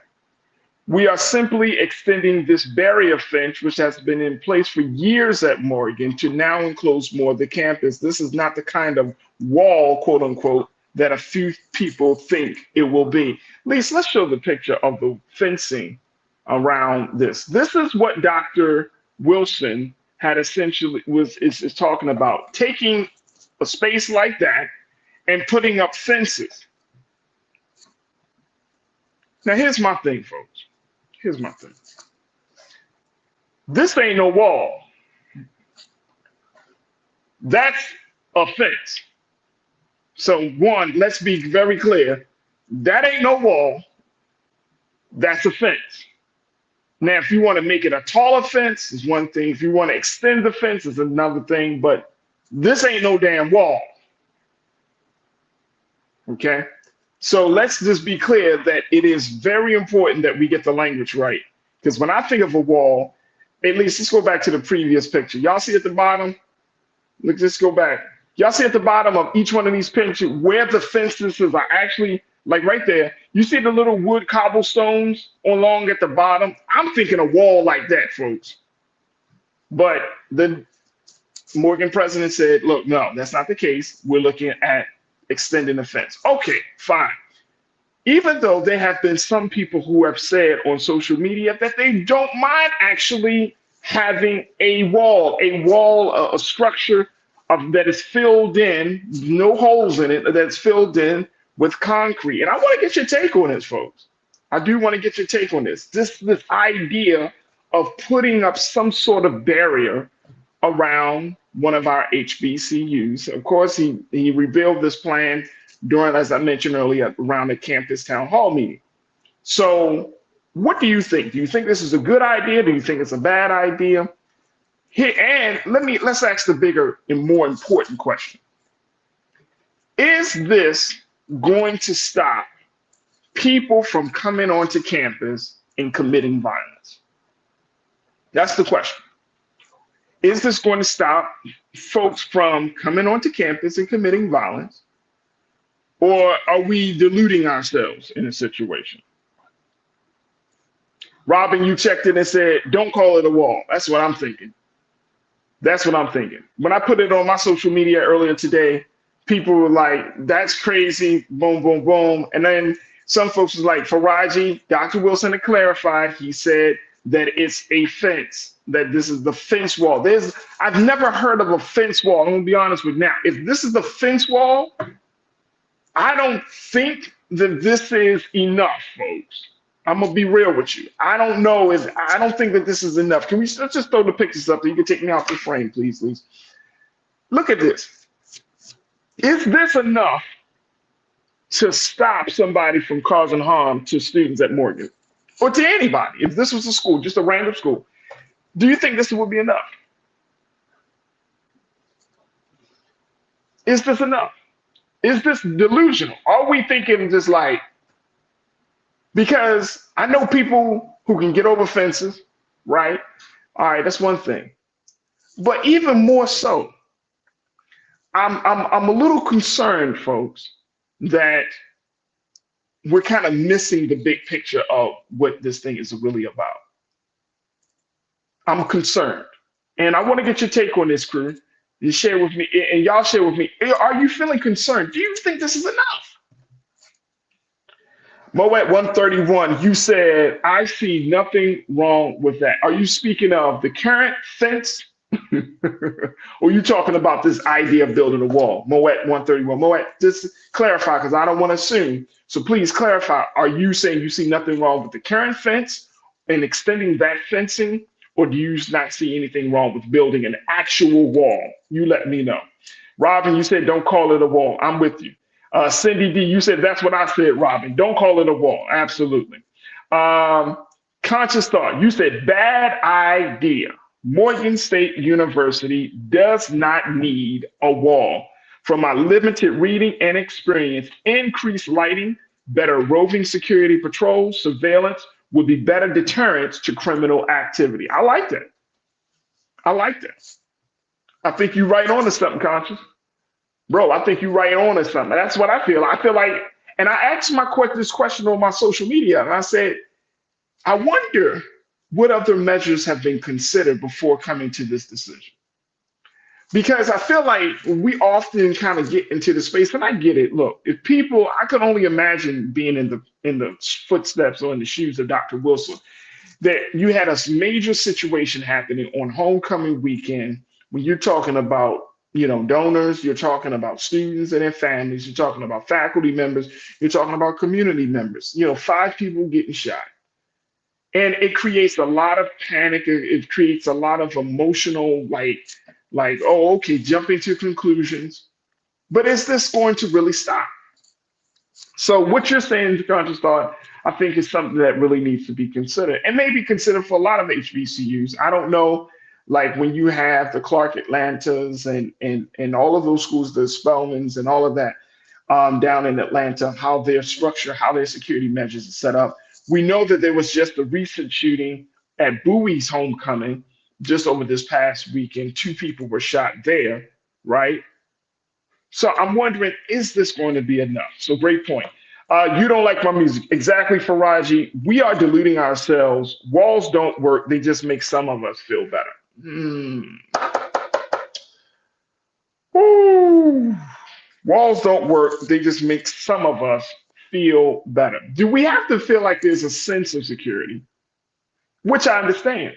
We are simply extending this barrier fence, which has been in place for years at Morgan, to now enclose more of the campus. This is not the kind of wall, quote unquote, that a few people think it will be." Lisa, let's show the picture of the fencing around this. This is what Dr. Wilson had essentially is talking about, taking a space like that and putting up fences. Now, here's my thing, folks. Here's my thing. This ain't no wall. That's a fence. So one, let's be very clear. That ain't no wall. That's a fence. Now, if you want to make it a taller fence, is one thing. If you want to extend the fence, is another thing. But this ain't no damn wall. Okay? So let's just be clear that it is very important that we get the language right. Because when I think of a wall, at least let's go back to the previous picture. Y'all see at the bottom? Look, just go back. Y'all see at the bottom of each one of these pictures where the fences are actually, like right there. You see the little wood cobblestones along at the bottom? I'm thinking a wall like that, folks. But the Morgan president said, look, no, that's not the case. We're looking at extending the fence. Okay, fine. Even though there have been some people who have said on social media that they don't mind actually having a wall, a structure that is filled in, no holes in it, that's filled in with concrete. And I want to get your take on this, folks. I do want to get your take on this. This idea of putting up some sort of barrier around one of our HBCUs. Of course, he revealed this plan during, as I mentioned earlier, around the campus town hall meeting. So what do you think? Do you think this is a good idea? Do you think it's a bad idea? Here, and let's ask the bigger and more important question. Is this going to stop people from coming onto campus and committing violence? That's the question. Is this going to stop folks from coming onto campus and committing violence? Or are we deluding ourselves in a situation? Robin, you checked in and said, don't call it a wall. That's what I'm thinking. That's what I'm thinking. When I put it on my social media earlier today, people were like, that's crazy, boom, boom, boom. And then some folks was like, Farajii, Dr. Wilson had clarified, he said that it's a fence, that this is the fence wall. I've never heard of a fence wall. I'm gonna be honest with you now. If this is the fence wall, I don't think that this is enough, folks. I'm gonna be real with you. I don't think that this is enough. Let's just throw the pictures up there. You can take me off the frame, please. Look at this. Is this enough to stop somebody from causing harm to students at Morgan or to anybody? If this was a school, just a random school, do you think this would be enough? Is this enough? Is this delusional? Are we thinking just like, because I know people who can get over fences, right? All right, that's one thing. But even more so, I'm a little concerned, folks, that we're kind of missing the big picture of what this thing is really about. I'm concerned. And I want to get your take on this, crew. You share with me, and y'all share with me. Are you feeling concerned? Do you think this is enough? Moet 131, you said, I see nothing wrong with that. Are you speaking of the current fence? Or are you talking about this idea of building a wall? Moet 131. Moet, just clarify, because I don't want to assume. So please clarify. Are you saying you see nothing wrong with the current fence and extending that fencing? Or do you not see anything wrong with building an actual wall? You let me know. Robin, you said, don't call it a wall. I'm with you. Cindy D, you said, that's what I said, Robin. Don't call it a wall. Absolutely. Conscious Thought, you said, bad idea. Morgan State University does not need a wall. From my limited reading and experience, increased lighting, better roving security patrols, surveillance would be better deterrents to criminal activity. I like that. I like that. I think you're right on to something, Conscious. Bro, I think you're right on to something. That's what I feel. I feel like, and I asked this question on my social media, and I said, I wonder what other measures have been considered before coming to this decision. Because I feel like we often kind of get into the space, and I get it. Look, if people, I could only imagine being in the footsteps or in the shoes of Dr. Wilson, that you had a major situation happening on homecoming weekend when you're talking about, donors, you're talking about students and their families, you're talking about faculty members, you're talking about community members, 5 people getting shot. And it creates a lot of panic. It creates a lot of emotional, like, oh, okay, jumping to conclusions. But is this going to really stop? So what you're saying, Conscious Thought, I think is something that really needs to be considered, and maybe considered for a lot of HBCUs. I don't know, like when you have the Clark Atlantas and all of those schools, the Spelmans and all of that down in Atlanta, how their structure, how their security measures are set up. We know that there was just a recent shooting at Bowie's homecoming just over this past weekend. 2 people were shot there, right? So I'm wondering, is this going to be enough? So great point. You don't like my music. Exactly, Farajii. We are deluding ourselves. Walls don't work. They just make some of us feel better. Ooh. Walls don't work. They just make some of us feel better. Do we have to feel like there's a sense of security? Which I understand.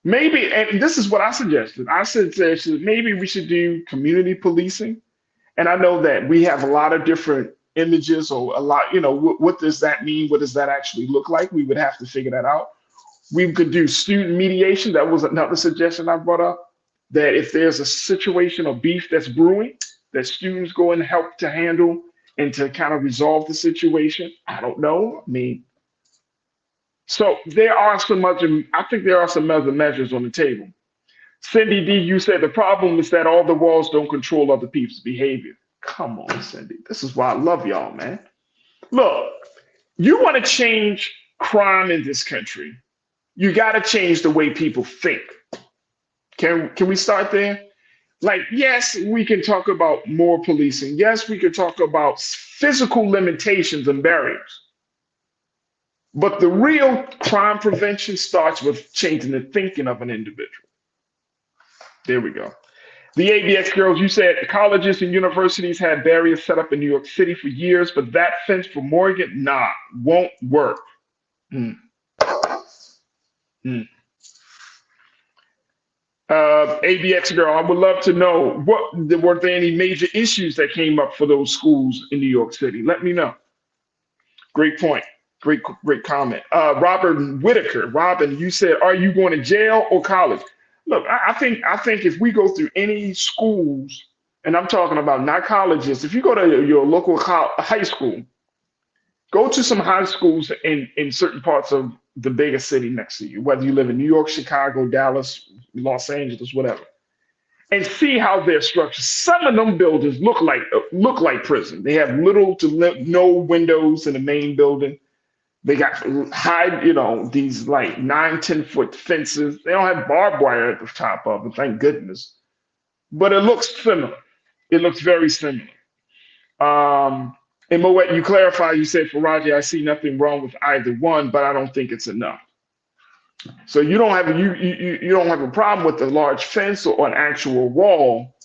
Maybe, and this is what I suggested. I suggested maybe we should do community policing. And I know that we have a lot of different images or a lot, what does that mean? What does that actually look like? We would have to figure that out. We could do student mediation. That was another suggestion I brought up, that if there's a situation or beef that's brewing, that students go and help to handle and to kind of resolve the situation. I don't know. I mean, so there are some other, I think there are some other measures on the table. Cindy D, you said the problem is that all the walls don't control other people's behavior. Come on, Cindy. This is why I love y'all, man. Look, you want to change crime in this country. You got to change the way people think. Can we start there? Like, yes, we can talk about more policing. Yes, we can talk about physical limitations and barriers. But the real crime prevention starts with changing the thinking of an individual. There we go. The ABX girls, you said colleges and universities had barriers set up in New York City for years, but that fence for Morgan, nah, won't work. ABX girl, I would love to know, were there any major issues that came up for those schools in New York City? Let me know. Great point. Great comment. Robert Whitaker, Robin, you said, are you going to jail or college? Look, I think if we go through any schools, and I'm talking about not colleges, if you go to your local high school, go to some high schools in certain parts of the biggest city next to you, whether you live in New York, Chicago, Dallas, Los Angeles, whatever, and see how they're structured. Some of them buildings look like prison. They have little to no windows in the main building. They got high, these like 9-10 foot fences. They don't have barbed wire at the top of it, thank goodness. But it looks similar. It looks very similar. And Moet, you clarify, you said, Farajii, I see nothing wrong with either one, but I don't think it's enough. So you don't have a problem with a large fence or an actual wall,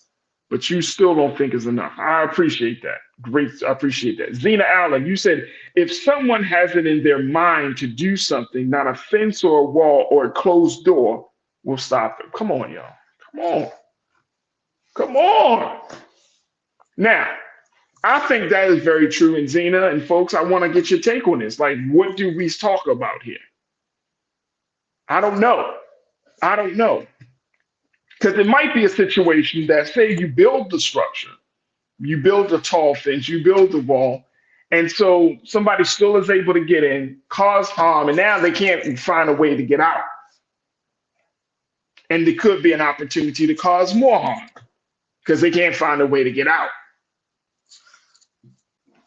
but you still don't think it's enough. I appreciate that. Great, I appreciate that. Zena Allen, you said, if someone has it in their mind to do something, not a fence or a wall or a closed door will stop them. Come on, y'all. Come on. Come on. Now, I think that is very true. And Zena and folks, I want to get your take on this. Like, what do we talk about here? I don't know. Because it might be a situation that, say, you build the structure, you build the tall fence, you build the wall, and so somebody still is able to get in, cause harm, and now they can't find a way to get out. And there could be an opportunity to cause more harm because they can't find a way to get out.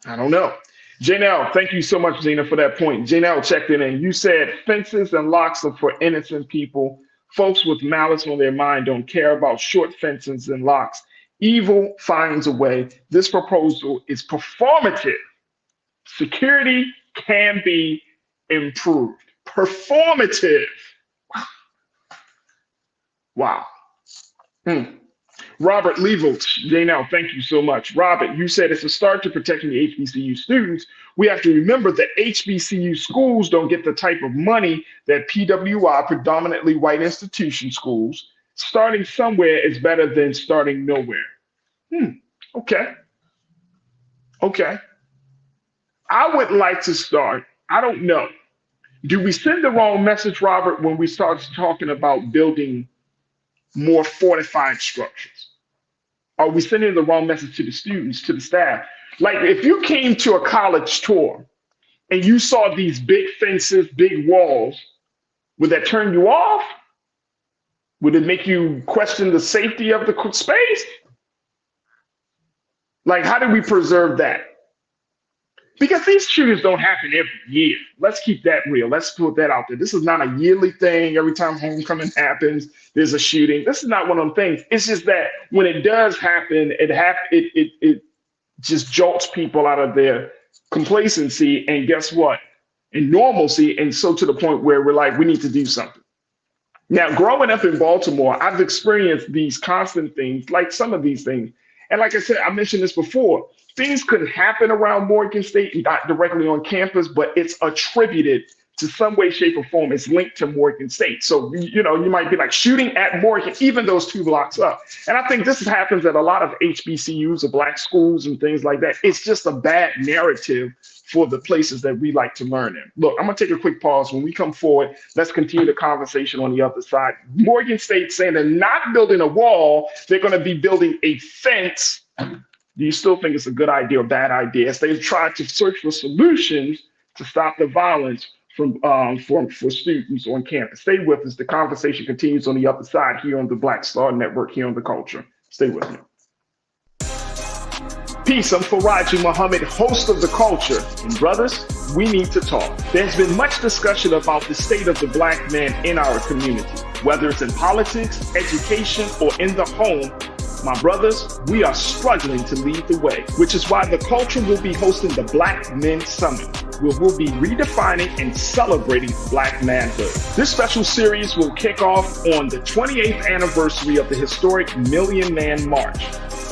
I don't know. Janelle, thank you so much, Zena, for that point. Janelle checked in, and you said fences and locks are for innocent people. Folks with malice on their mind don't care about short fences and locks. Evil finds a way. This proposal is performative. Security can be improved. Performative. Wow. Robert Levold, Janelle, thank you so much. Robert, you said it's a start to protecting the HBCU students. We have to remember that HBCU schools don't get the type of money that PWI, predominantly white institution schools. Starting somewhere is better than starting nowhere. Okay. I would like to start, I don't know. Do we send the wrong message, Robert, when we start talking about building more fortified structures? Are we sending the wrong message to the students, to the staff? Like, if you came to a college tour and you saw these big fences, big walls, would that turn you off? Would it make you question the safety of the space? Like, how do we preserve that? Because these shootings don't happen every year. Let's keep that real. Let's put that out there. This is not a yearly thing. Every time homecoming happens, there's a shooting. This is not one of them things. It's just that when it does happen, it just jolts people out of their complacency and guess what? And normalcy. And so to the point where we're like, we need to do something. Now, growing up in Baltimore, I've experienced these constant things, like some of these things. And like I said, I mentioned this before, things could happen around Morgan State, not directly on campus, but it's attributed to some way, shape, or form. It's linked to Morgan State. So, you might be like shooting at Morgan, even those 2 blocks up. And I think this happens at a lot of HBCUs or Black schools and things like that. It's just a bad narrative for the places that we like to learn in. Look, I'm gonna take a quick pause. When we come forward, let's continue the conversation on the other side. Morgan State saying they're not building a wall, they're gonna be building a fence. Do you still think it's a good idea or bad idea? As they try to search for solutions to stop the violence for students on campus. Stay with us. The conversation continues on the other side here on the Black Star Network, here on The Culture. Stay with me. Peace, I'm Farajii Muhammad, host of The Culture. And brothers, we need to talk. There's been much discussion about the state of the Black man in our community, whether it's in politics, education, or in the home. My brothers, we are struggling to lead the way, which is why The Culture will be hosting the Black Men Summit, where we'll be redefining and celebrating Black manhood. This special series will kick off on the 28th anniversary of the historic Million Man March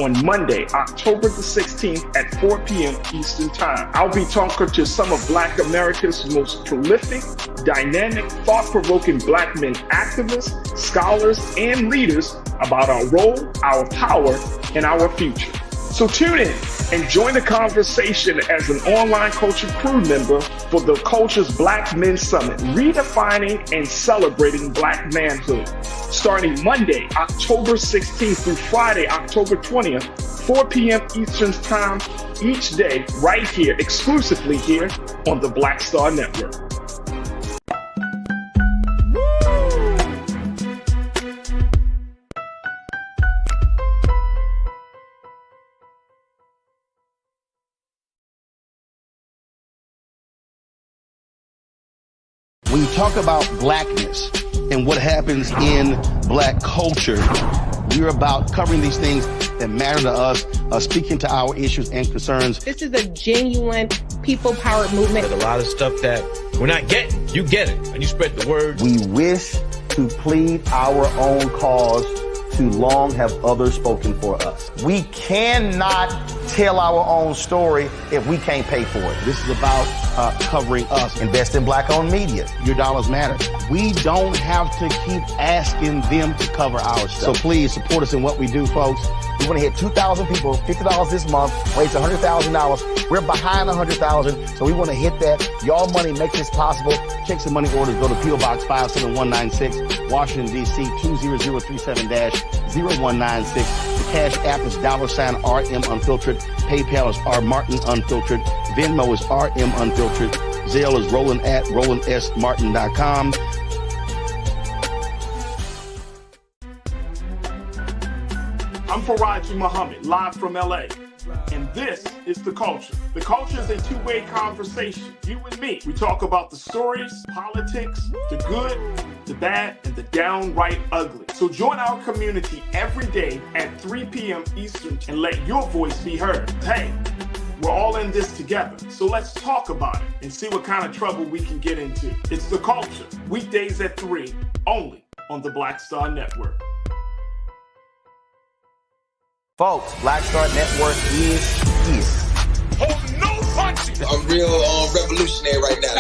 on Monday, October the 16th at 4 p.m. Eastern Time. I'll be talking to some of Black America's most prolific, dynamic, thought-provoking Black men activists, scholars, and leaders about our role, our power, and our future. So tune in and join the conversation as an online culture crew member for the Culture's Black Men Summit, redefining and celebrating Black manhood. Starting Monday, October 16th through Friday, October 20th, 4 p.m. Eastern Time each day, right here, exclusively here on the Black Star Network. When you talk about blackness and what happens in Black culture, we're about covering these things that matter to us, speaking to our issues and concerns. This is a genuine people-powered movement. There's a lot of stuff that we're not getting. You get it, and you spread the word. We wish to plead our own cause. Too long have others spoken for us. We cannot tell our own story if we can't pay for it. This is about covering us. Invest in Black-owned media. Your dollars matter. We don't have to keep asking them to cover our stuff. So please support us in what we do, folks. We want to hit 2,000 people, $50 this month, raise $100,000. We're behind 100,000, so we want to hit that. Y'all money makes this possible. Check some money orders. Go to P.O. Box 57196, Washington, D.C. 20037-0196. The Cash App is $RM Unfiltered. PayPal is R Martin Unfiltered. Venmo is RM Unfiltered. Zelle is roland@rolandsmartin.com. I'm Farajii Muhammad, live from LA. And this is The Culture. The Culture is a two-way conversation. You and me. We talk about the stories, politics, the good, the bad, and the downright ugly. So join our community every day at 3 p.m. Eastern and let your voice be heard. Hey, we're all in this together. So let's talk about it and see what kind of trouble we can get into. It's The Culture, weekdays at 3, only on the Black Star Network. Folks, Black Star Network is here. Oh, no punching! I'm real revolutionary right now.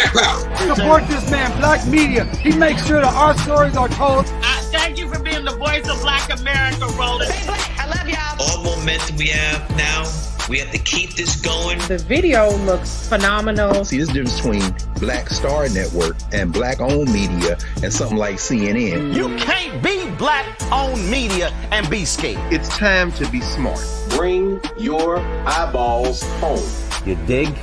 Support this man, Black media. He makes sure that our stories are told. Thank you for being the voice of Black America, Roland. Stay black. I love y'all. All momentum we have now, we have to keep this going. The video looks phenomenal. See, this difference between Black Star Network and Black-owned media and something like CNN. You can't be Black-owned media and be scared. It's time to be smart. Bring your eyeballs home. You dig?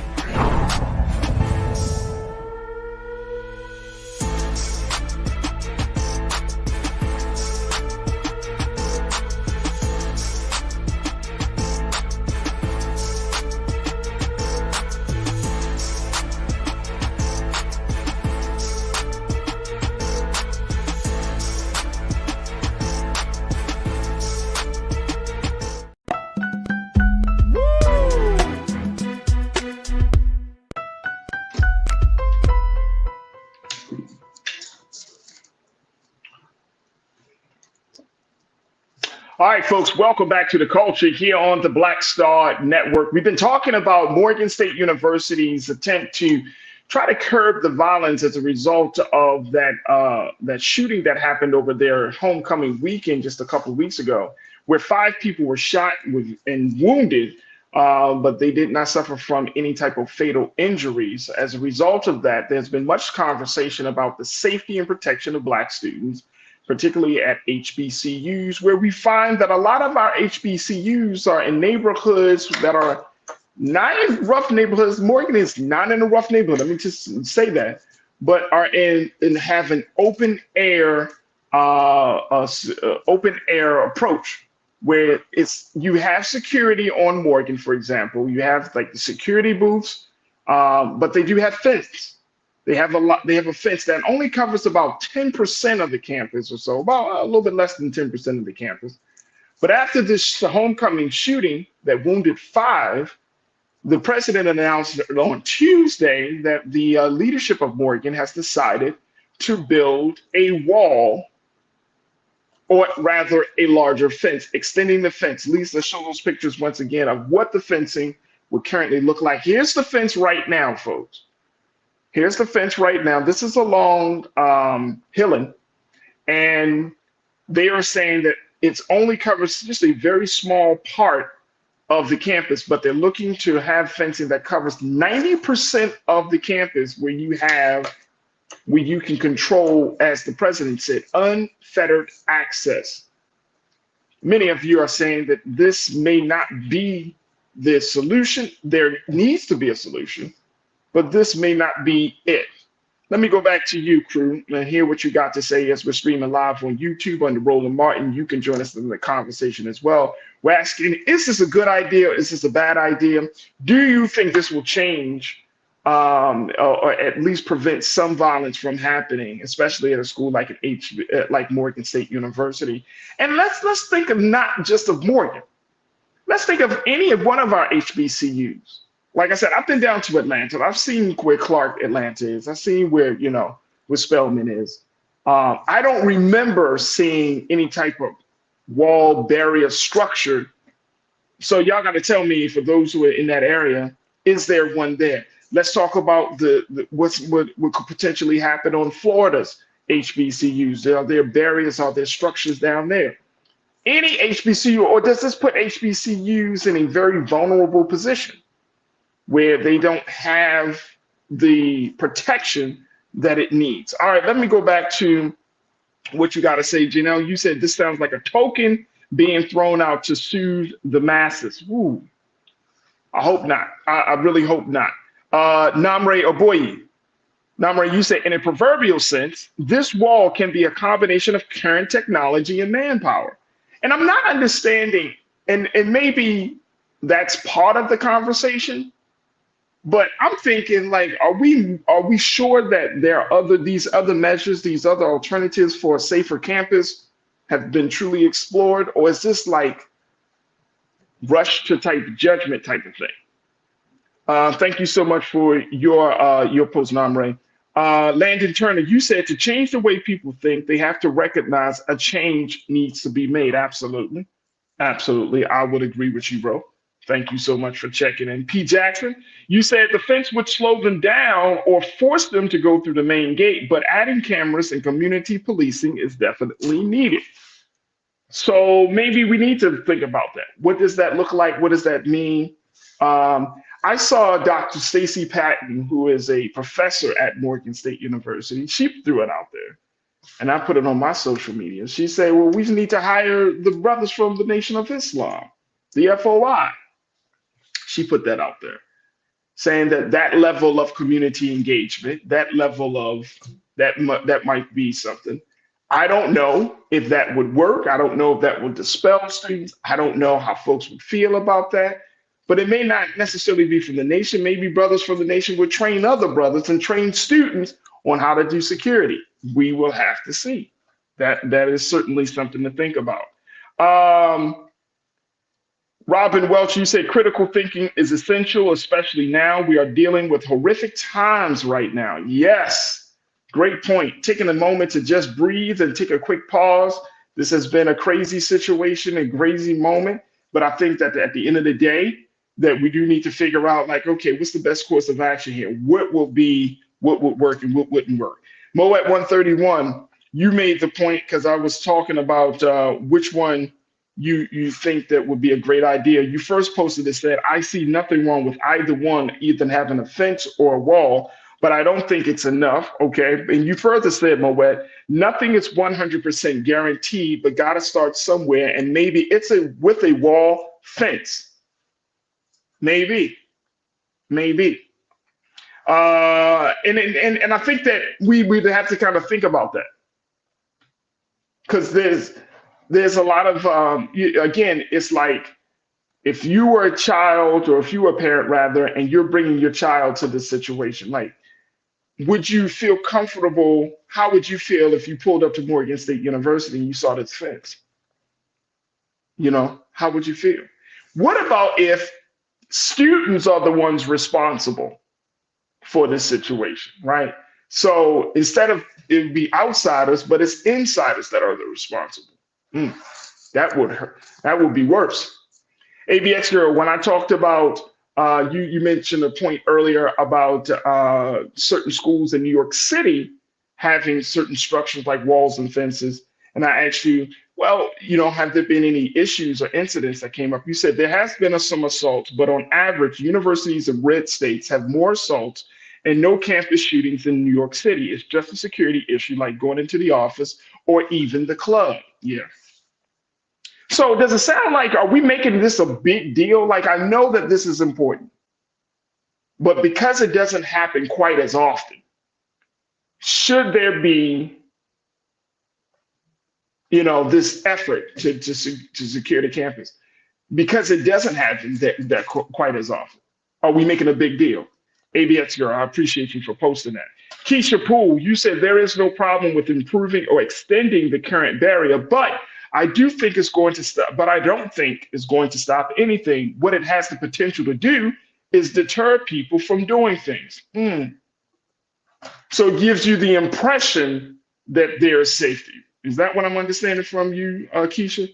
All right, folks, welcome back to the culture here on the Black Star Network. We've been talking about Morgan State University's attempt to try to curb the violence as a result of that shooting that happened over their homecoming weekend just a couple of weeks ago, where 5 people were shot and wounded, but they did not suffer from any type of fatal injuries. As a result of that, there's been much conversation about the safety and protection of Black students, particularly at HBCUs, where we find that a lot of our HBCUs are in neighborhoods that are not in rough neighborhoods. Morgan is not in a rough neighborhood. Let me just say that, but are in have an open air approach where you have security on Morgan, for example. You have like the security booths, but they do have fence. They have a fence that only covers about 10% of the campus or so, about a little bit less than 10% of the campus. But after this homecoming shooting that wounded 5, the president announced on Tuesday that the leadership of Morgan has decided to build a wall, or rather a larger fence, extending the fence. Lisa, show those pictures once again of what the fencing would currently look like. Here's the fence right now, folks. Here's the fence right now. This is along Hillen, and they are saying that it only covers just a very small part of the campus, but they're looking to have fencing that covers 90% of the campus, where you can control, as the president said, unfettered access. Many of you are saying that this may not be the solution. There needs to be a solution, but this may not be it. Let me go back to you, crew, and hear what you got to say as we're streaming live on YouTube under Roland Martin. You can join us in the conversation as well. We're asking, is this a good idea? Is this a bad idea? Do you think this will change or at least prevent some violence from happening, especially at a school like like Morgan State University? And let's think of not just of Morgan. Let's think of any one of our HBCUs. Like I said, I've been down to Atlanta. I've seen where Clark Atlanta is. I've seen where Spelman is. I don't remember seeing any type of wall barrier structure. So y'all got to tell me, for those who are in that area, is there one there? Let's talk about what could potentially happen on Florida's HBCUs. Are there barriers? Are there structures down there? Any HBCU, or does this put HBCUs in a very vulnerable position, where they don't have the protection that it needs? All right, let me go back to what you got to say, Janelle. You said this sounds like a token being thrown out to soothe the masses. Ooh, I hope not. I really hope not. Namre Oboye. Namre, you say, in a proverbial sense, this wall can be a combination of current technology and manpower. And I'm not understanding, and maybe that's part of the conversation, but I'm thinking, like, are we sure that there are these other measures, these other alternatives for a safer campus have been truly explored, or is this like rush to type judgment type of thing? Thank you so much for your post, Namre. Landon Turner, you said to change the way people think, they have to recognize a change needs to be made. Absolutely. Absolutely. I would agree with you, bro. Thank you so much for checking in. P. Jackson, you said the fence would slow them down or force them to go through the main gate, but adding cameras and community policing is definitely needed. So maybe we need to think about that. What does that look like? What does that mean? I saw Dr. Stacy Patton, who is a professor at Morgan State University. She threw it out there, and I put it on my social media. She said, well, we need to hire the brothers from the Nation of Islam, the FOI. She put that out there, saying that level of community engagement, that level of that might be something. I don't know if that would work. I don't know if that would dispel students. I don't know how folks would feel about that. But it may not necessarily be from the nation. Maybe brothers from the nation would train other brothers and train students on how to do security. We will have to see. That is certainly something to think about. Robin Welch, you say critical thinking is essential, especially now. We are dealing with horrific times right now. Yes, great point. Taking a moment to just breathe and take a quick pause This has been a crazy situation and crazy moment, but I think that at the end of the day, that we do need to figure out, like, okay, what's the best course of action here? What would work and what wouldn't work? Mo at 131, you made the point, because I was talking about which one you think that would be a great idea. You first posted it, said, I see nothing wrong with either one, either having a fence or a wall, but I don't think it's enough. Okay. And you further said, Moet, nothing is 100% guaranteed, but got to start somewhere. And maybe it's with a wall fence. Maybe. And I think that we'd have to kind of think about that, because there's a lot of again, it's like, if you were a child, or if you were a parent rather, and you're bringing your child to this situation, like, would you feel comfortable? How would you feel if you pulled up to Morgan State University and you saw this fence? How would you feel? What about if students are the ones responsible for this situation, right? So instead of it would be outsiders, but it's insiders that are the responsible. That would hurt. That would be worse. ABX girl, when I talked about you mentioned a point earlier about certain schools in New York City having certain structures like walls and fences, and I asked you, well, have there been any issues or incidents that came up? You said there has been some assaults, but on average, universities in red states have more assaults and no campus shootings in New York City. It's just a security issue, like going into the office or even the club. Yeah. So does it sound like, are we making this a big deal? Like, I know that this is important, but because it doesn't happen quite as often, should there be, this effort to secure the campus? Because it doesn't happen that quite as often. Are we making a big deal? ABX girl, I appreciate you for posting that. Keisha Poole, you said there is no problem with improving or extending the current barrier, but I do think it's going to stop, but I don't think it's going to stop anything. What it has the potential to do is deter people from doing things. So it gives you the impression that there is safety. Is that what I'm understanding from you, Keisha?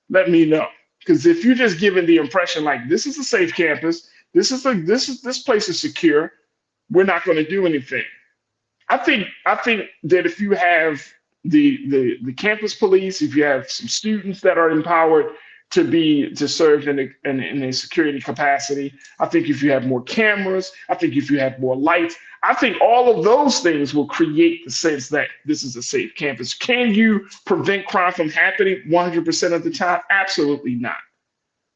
Let me know. Because if you're just giving the impression like this is a safe campus, this place is secure, we're not going to do anything. I think that if you have the campus police, if you have some students that are empowered to serve in a security capacity, I think if you have more cameras, I think if you have more lights, I think all of those things will create the sense that this is a safe campus. Can you prevent crime from happening 100% of the time? Absolutely not.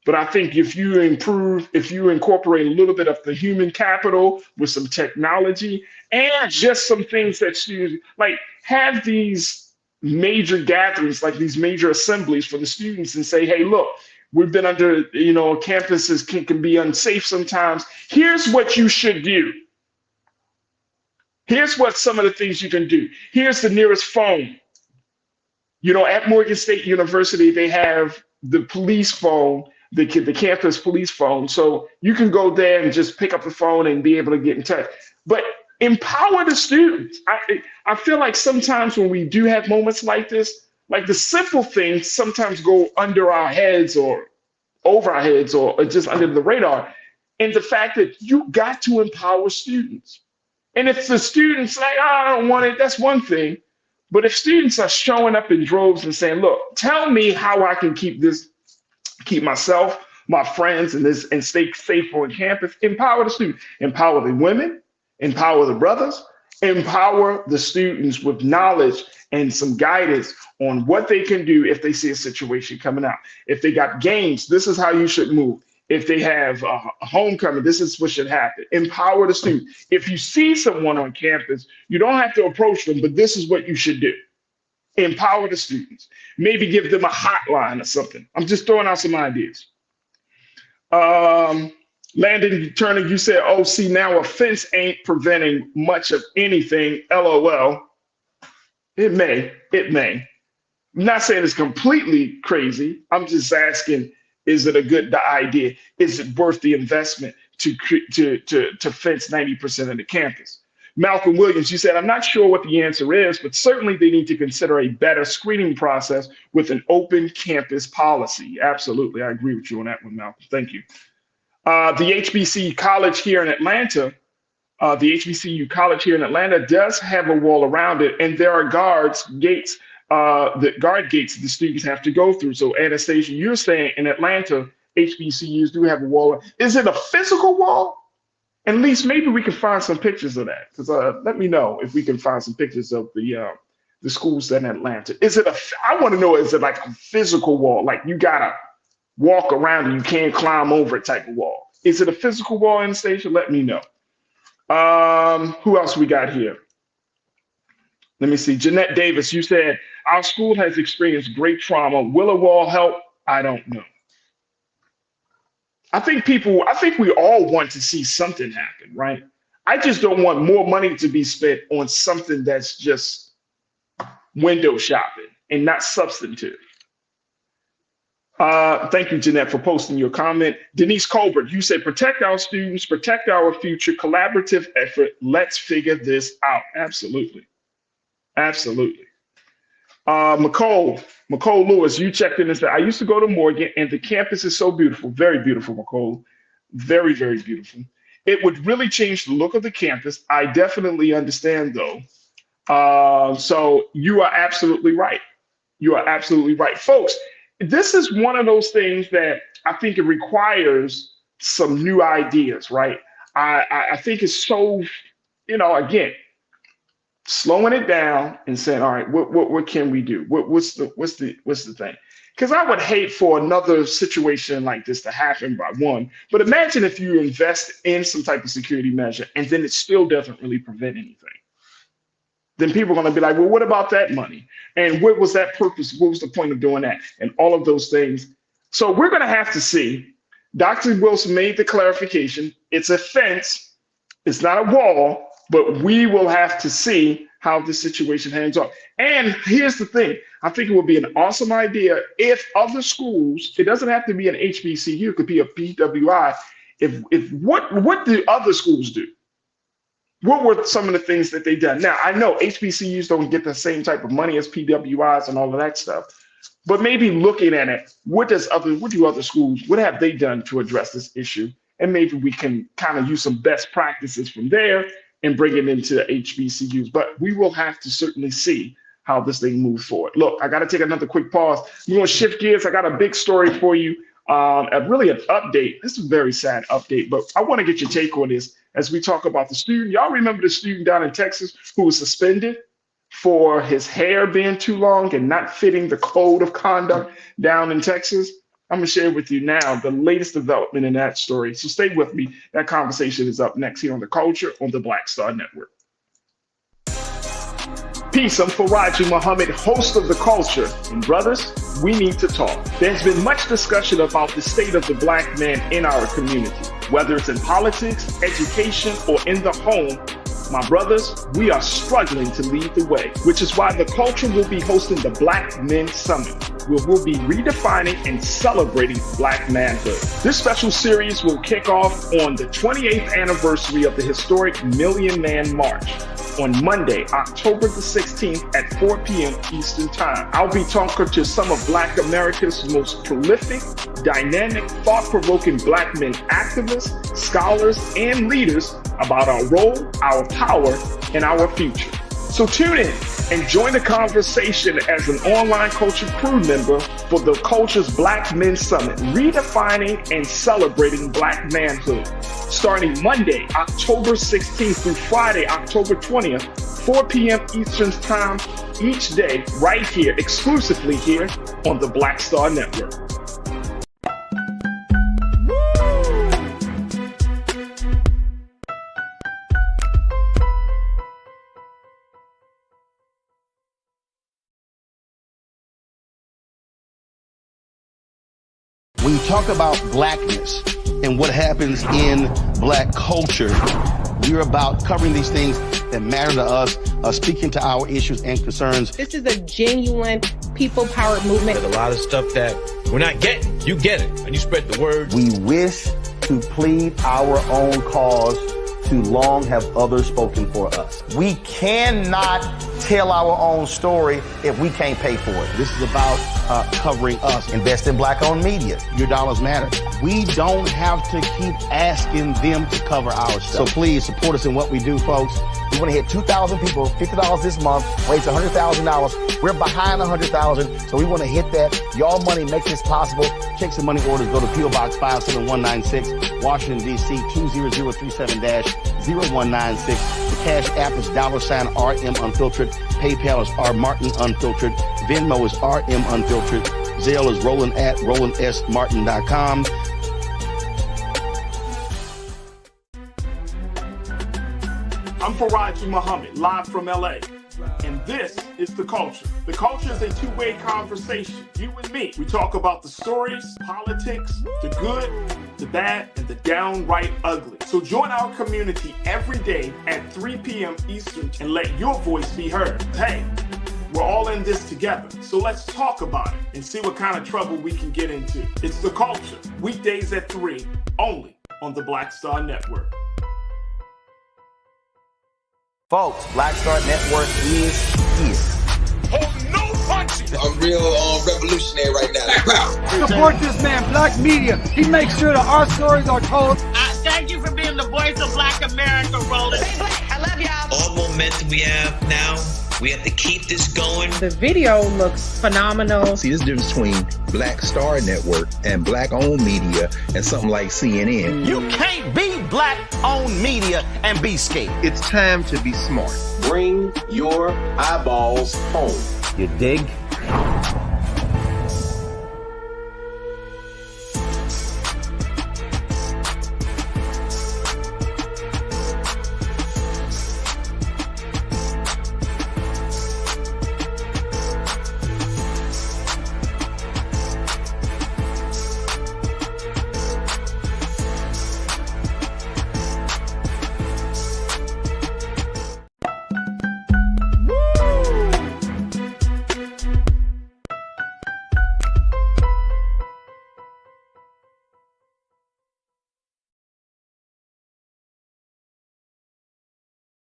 But I think if you incorporate a little bit of the human capital with some technology and just some things that students, like, have these major gatherings, like these major assemblies for the students, and say, hey, look, we've been under, campuses can be unsafe sometimes. Here's what you should do. Here's what some of the things you can do. Here's the nearest phone. At Morgan State University, they have the police phone, the campus police phone. So you can go there and just pick up the phone and be able to get in touch. But empower the students. I feel like sometimes when we do have moments like this, like the simple things sometimes go under our heads or over our heads or just under the radar. And the fact that you got to empower students. And if the students like, oh, I don't want it, that's one thing. But if students are showing up in droves and saying, look, tell me how I can keep myself, my friends, and stay safe on campus, empower the students, empower the women, empower the brothers, empower the students with knowledge and some guidance on what they can do if they see a situation coming out. If they got games, this is how you should move. If they have a homecoming, this is what should happen. Empower the student. If you see someone on campus, you don't have to approach them, but this is what you should do. Empower the students. Maybe give them a hotline or something. I'm just throwing out some ideas. Landon Turner, you said, oh, see, now a fence ain't preventing much of anything. LOL. It may. I'm not saying it's completely crazy. I'm just asking, is it a good idea? Is it worth the investment to fence 90% of the campus? Malcolm Williams, you said, I'm not sure what the answer is, but certainly they need to consider a better screening process with an open campus policy. Absolutely. I agree with you on that one, Malcolm. Thank you. The HBCU college here in Atlanta, does have a wall around it, and there are gates, the guard gates the students have to go through. So Anastasia, you're saying in Atlanta, HBCUs do have a wall. Is it a physical wall? At least maybe we can find some pictures of that. Because let me know if we can find some pictures of the schools in Atlanta. I want to know, is it like a physical wall? Like you gotta walk around and you can't climb over it type of wall. Is it a physical wall, Anastasia? Let me know. Who else we got here? Let me see. Jeanette Davis, you said, our school has experienced great trauma. Will a wall help? I don't know. I think we all want to see something happen, right? I just don't want more money to be spent on something that's just window shopping and not substantive. Thank you, Jeanette, for posting your comment. Denise Colbert, you said, protect our students, protect our future, collaborative effort. Let's figure this out. Absolutely. Absolutely. McCole Lewis, you checked in and said, I used to go to Morgan and the campus is so beautiful. Very beautiful, McCole. Very, very beautiful. It would really change the look of the campus. I definitely understand, though. So you are absolutely right. You are absolutely right. Folks, this is one of those things that I think it requires some new ideas, right? I think it's so, again, slowing it down and saying, all right, what can we do? What's the thing? Because I would hate for another situation like this to happen by one. But imagine if you invest in some type of security measure and then it still doesn't really prevent anything. Then people are going to be like, well, what about that money? And what was that purpose? What was the point of doing that? And all of those things. So we're going to have to see. Dr. Wilson made the clarification. It's a fence. It's not a wall. But we will have to see how this situation hangs on. And here's the thing. I think it would be an awesome idea if other schools, it doesn't have to be an HBCU, it could be a PWI. If what do other schools do? What were some of the things that they done? Now, I know HBCUs don't get the same type of money as PWIs and all of that stuff, but maybe looking at it, what do other schools, what have they done to address this issue? And maybe we can kind of use some best practices from there and bring it into HBCUs. But we will have to certainly see how this thing moves forward. Look, I got to take another quick pause. We're going to shift gears. I got a big story for you, really an update. This is a very sad update, but I want to get your take on this as we talk about the student. Y'all remember the student down in Texas who was suspended for his hair being too long and not fitting the code of conduct down in Texas? I'm going to share with you now the latest development in that story. So stay with me. That conversation is up next here on The Culture on the Black Star Network. Peace, I'm Farajii Muhammad, host of The Culture. And brothers, we need to talk. There's been much discussion about the state of the Black man in our community, whether it's in politics, education, or in the home. My brothers, we are struggling to lead the way, which is why The Culture will be hosting the Black Men Summit, where we'll be redefining and celebrating Black manhood. This special series will kick off on the 28th anniversary of the historic Million Man March on Monday, October the 16th at 4 p.m. Eastern Time. I'll be talking to some of Black America's most prolific, dynamic, thought-provoking Black men activists, scholars, and leaders about our role, our power, and our future. So tune in and join the conversation as an online culture crew member for The Culture's Black Men Summit, redefining and celebrating Black manhood. Starting Monday, October 16th through Friday, October 20th, 4 p.m. Eastern Time each day, right here, exclusively here on the Black Star Network. When you talk about blackness and what happens in Black culture, we're about covering these things that matter to us, speaking to our issues and concerns. This is a genuine people-powered movement. There's a lot of stuff that we're not getting. You get it, and you spread the word. We wish to plead our own cause too long have others spoken for us. We cannot tell our own story if we can't pay for it. This is about covering us. Invest in Black-owned media. Your dollars matter. We don't have to keep asking them to cover our stuff. So please support us in what we do, folks. We want to hit 2,000 people, $50 this month, raise $100,000. We're behind 100,000, so we want to hit that. Y'all money makes this possible. Checks and money orders go to P.O. Box 57196, Washington, D.C. 20037-0196. The Cash App is $RM Unfiltered. PayPal is R Martin Unfiltered. Venmo is RM Unfiltered. Zelle is Roland at RolandSMartin.com. I'm Farajii Muhammad, live from LA. And this is The Culture. The Culture is a two-way conversation. You and me. We talk about the stories, politics, the good, the bad, and the downright ugly. So join our community every day at 3 p.m. Eastern and let your voice be heard. Hey, we're all in this together. So let's talk about it and see what kind of trouble we can get into. It's The Culture. Weekdays at 3, only on the Black Star Network. Folks, Black Star Network is here. Oh, no punching! I'm real revolutionary right now. Support this man, Black Media. He makes sure that our stories are told. Thank you for being the voice of Black America, Roland. Stay black. I love y'all. All momentum we have now, we have to keep this going. The video looks phenomenal. See, this difference between Black Star Network and Black-owned media and something like CNN. You can't be Black-owned media and be scared. It's time to be smart. Bring your eyeballs home. You dig?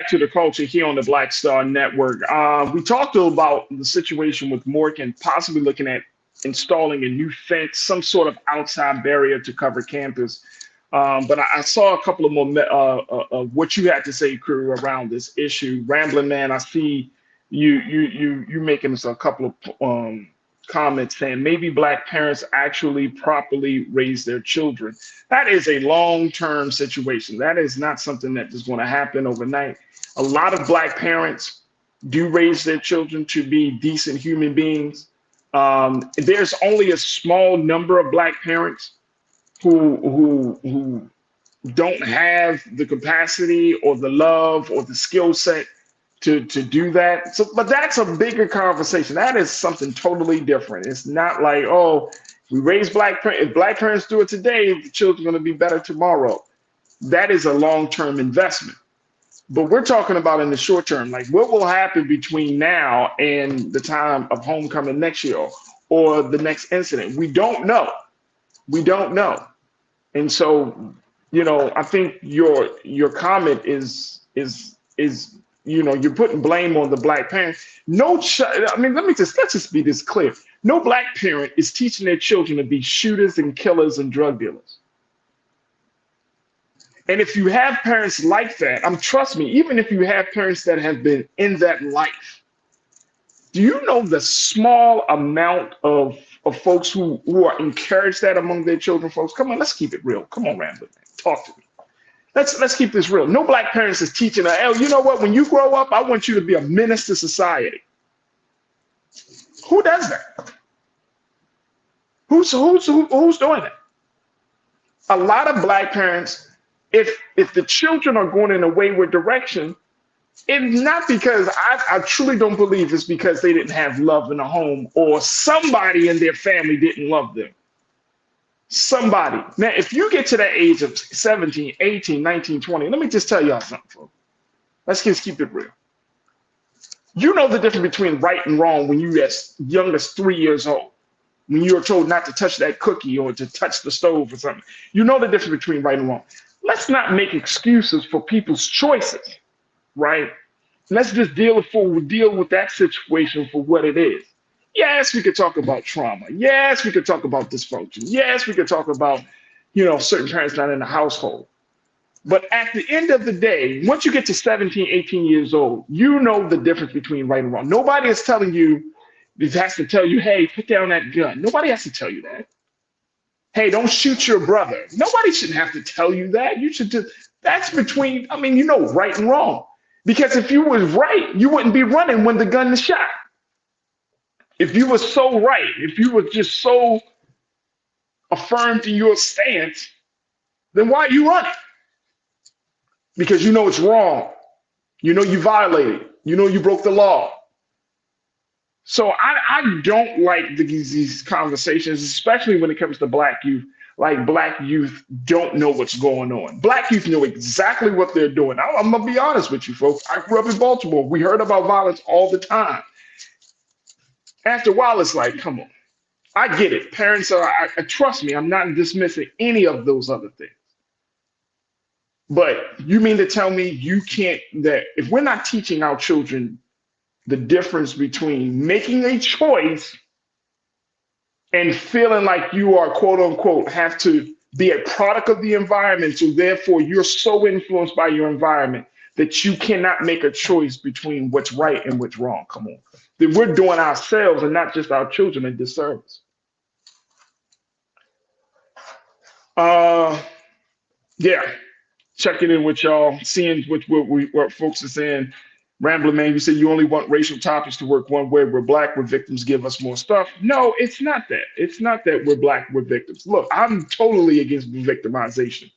To the culture here on the Black Star Network. We talked about the situation with Morgan possibly looking at installing a new fence, some sort of outside barrier to cover campus. But I saw a couple of more of what you had to say, crew, around this issue. Rambling Man, I see you making us a couple of comments saying maybe Black parents actually properly raise their children. That is a long-term situation. That is not something that is going to happen overnight. A lot of Black parents do raise their children to be decent human beings. There's only a small number of Black parents who don't have the capacity or the love or the skill set to do that. So, but that's a bigger conversation. That is something totally different. It's not like, oh, we raise Black parents. If Black parents do it today, the children are going to be better tomorrow. That is a long-term investment. But we're talking about in the short term, like what will happen between now and the time of homecoming next year or the next incident. We don't know. We don't know. And so, you know, I think your comment is you're putting blame on the Black parent. Let's just be this clear. No Black parent is teaching their children to be shooters and killers and drug dealers. And if you have parents like that, trust me, even if you have parents that have been in that life, do you know the small amount of folks who are encouraged that among their children, folks? Come on, let's keep it real. Come on, Rambler, talk to me. Let's keep this real. No Black parents is teaching her, oh, you know what? When you grow up, I want you to be a menace to society. Who does that? Who's doing that? A lot of Black parents, if the children are going in a wayward direction, it's not because I truly don't believe it's because they didn't have love in the home or somebody in their family didn't love them. Somebody. Now, if you get to that age of 17, 18, 19, 20, let me just tell y'all something, folks. Let's just keep it real. You know the difference between right and wrong when you're as young as 3 years old. when you're told not to touch that cookie or to touch the stove or something. You know the difference between right and wrong. Let's not make excuses for people's choices, right? Let's just deal with that situation for what it is. Yes, we could talk about trauma. Yes, we could talk about dysfunction. Yes, we could talk about, certain parents not in the household. But at the end of the day, once you get to 17, 18 years old, you know the difference between right and wrong. Nobody is telling you, has to tell you, hey, put down that gun. Nobody has to tell you that. Hey, don't shoot your brother. Nobody shouldn't have to tell you that. You should that's between, right and wrong. Because if you was right, you wouldn't be running when the gun is shot. If you were so right, if you were just so affirmed in your stance, then why are you running? Because you know it's wrong. You know you violated. You know you broke the law. So I don't like these conversations, especially when it comes to Black youth. Like Black youth don't know what's going on. Black youth know exactly what they're doing. I'm going to be honest with you, folks. I grew up in Baltimore. We heard about violence all the time. After a while, it's like, come on. I get it. Parents trust me, I'm not dismissing any of those other things. But you mean to tell me that if we're not teaching our children the difference between making a choice and feeling like you are, quote unquote, have to be a product of the environment, so therefore you're so influenced by your environment that you cannot make a choice between what's right and what's wrong. Come on. Then we're doing ourselves and not just our children a disservice. Yeah. Checking in with y'all, seeing what folks are saying. Rambling Man, you said you only want racial topics to work one way. We're Black, we're victims, give us more stuff. No, it's not that. It's not that we're Black, we're victims. Look, I'm totally against victimization.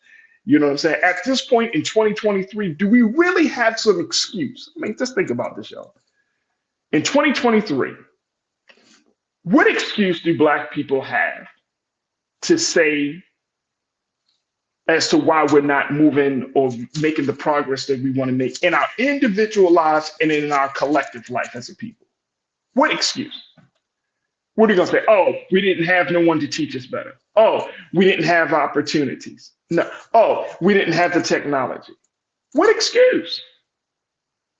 You know what I'm saying? At this point in 2023, do we really have some excuse? Just think about this, y'all. In 2023, what excuse do Black people have to say as to why we're not moving or making the progress that we want to make in our individual lives and in our collective life as a people? What excuse? What are you going to say? Oh, we didn't have no one to teach us better. Oh, we didn't have opportunities. No. Oh, we didn't have the technology. What excuse?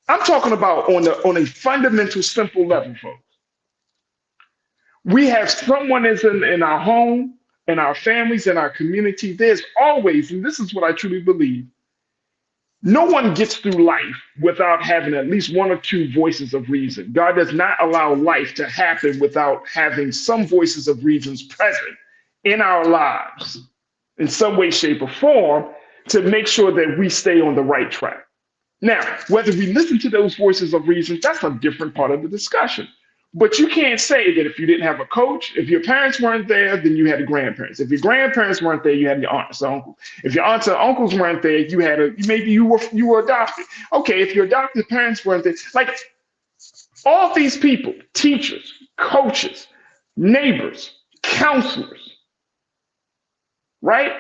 I'm talking about on a fundamental, simple level, folks. We have someone is in our home, in our families, in our community. There's always, and this is what I truly believe, no one gets through life without having at least one or two voices of reason. God does not allow life to happen without having some voices of reasons present in our lives in some way, shape, or form to make sure that we stay on the right track. Now, whether we listen to those voices of reason, that's a different part of the discussion. But you can't say that if you didn't have a coach, if your parents weren't there, then you had the grandparents. If your grandparents weren't there, you had your aunts and uncles. If your aunts and uncles weren't there, you were adopted. Okay, if your adopted parents weren't there, like all these people, teachers, coaches, neighbors, counselors, right?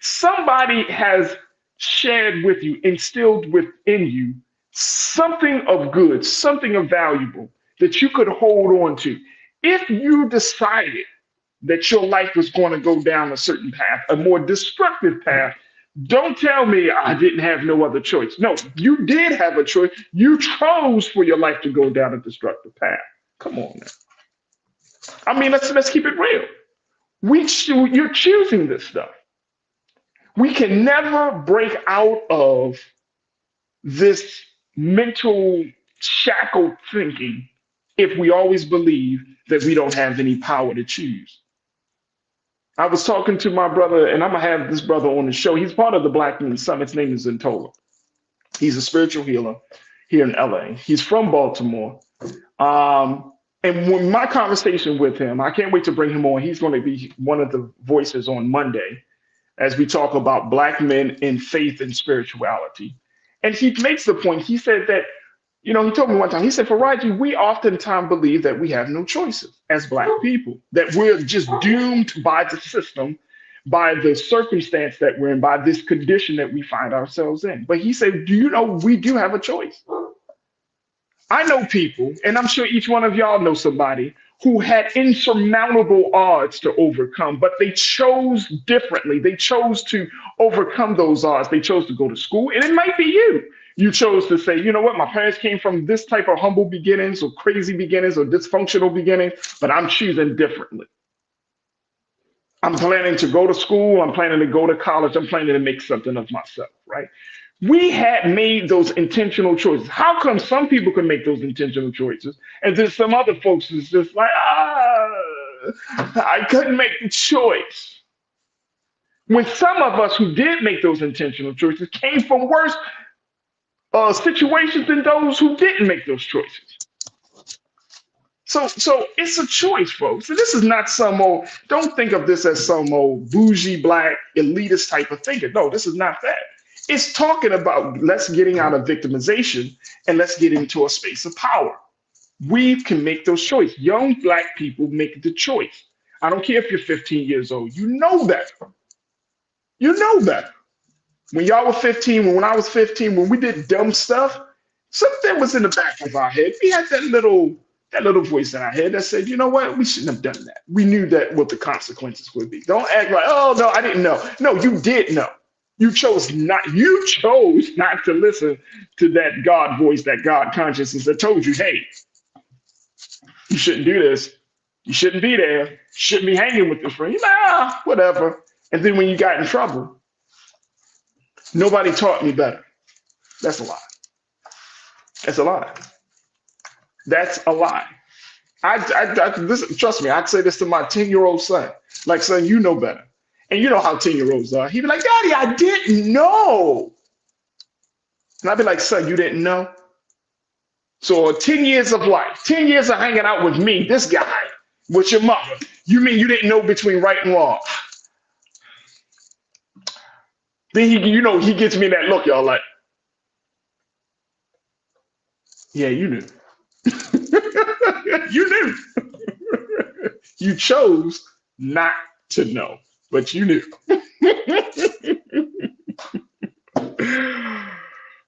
Somebody has shared with you, instilled within you something of good, something of valuable that you could hold on to. If you decided that your life was going to go down a certain path, a more destructive path, don't tell me I didn't have no other choice. No, you did have a choice. You chose for your life to go down a destructive path. Come on now. Let's keep it real. You're choosing this stuff. We can never break out of this mental shackled thinking if we always believe that we don't have any power to choose. I was talking to my brother, and I'm going to have this brother on the show. He's part of the Black Men Summit. His name is Zentola. He's a spiritual healer here in LA. He's from Baltimore. And when my conversation with him, I can't wait to bring him on. He's going to be one of the voices on Monday as we talk about Black men in faith and spirituality. And he makes the point, he said that, he told me one time, he said, Farajii, we oftentimes believe that we have no choices as Black people, that we're just doomed by the system, by the circumstance that we're in, by this condition that we find ourselves in. But he said, do you know we do have a choice? I know people, and I'm sure each one of y'all know somebody who had insurmountable odds to overcome, but they chose differently. They chose to overcome those odds. They chose to go to school, and it might be you. You chose to say, you know what, my parents came from this type of humble beginnings or crazy beginnings or dysfunctional beginnings, but I'm choosing differently. I'm planning to go to school. I'm planning to go to college. I'm planning to make something of myself, right? We had made those intentional choices. How come some people can make those intentional choices and then some other folks is just like, I couldn't make the choice. When some of us who did make those intentional choices came from worse situations than those who didn't make those choices. So it's a choice, folks. And this is not some old, don't think of this as some old bougie, black, elitist type of thinking. No, this is not that. It's talking about let's getting out of victimization and let's get into a space of power. We can make those choices. Young black people make the choice. I don't care if you're 15 years old. You know that. You know that. When y'all were 15, when I was 15, when we did dumb stuff, something was in the back of our head. We had that little voice in our head that said, you know what, we shouldn't have done that. We knew that what the consequences would be. Don't act like, oh no, I didn't know. No, you did know. You chose not to listen to that God voice, that God consciousness that told you, hey, you shouldn't do this. You shouldn't be there. You shouldn't be hanging with your friend. Nah, whatever. And then when you got in trouble, nobody taught me better. That's a lie. That's a lie. That's a lie. Listen, trust me, I'd say this to my 10-year-old son. Like, son, you know better. And you know how 10-year-olds are. He'd be like, Daddy, I didn't know. And I'd be like, son, you didn't know? So 10 years of life, 10 years of hanging out with me, this guy, with your mother, you mean you didn't know between right and wrong? Then he gets me that look, y'all, like, yeah, you knew. You knew. You chose not to know, but you knew.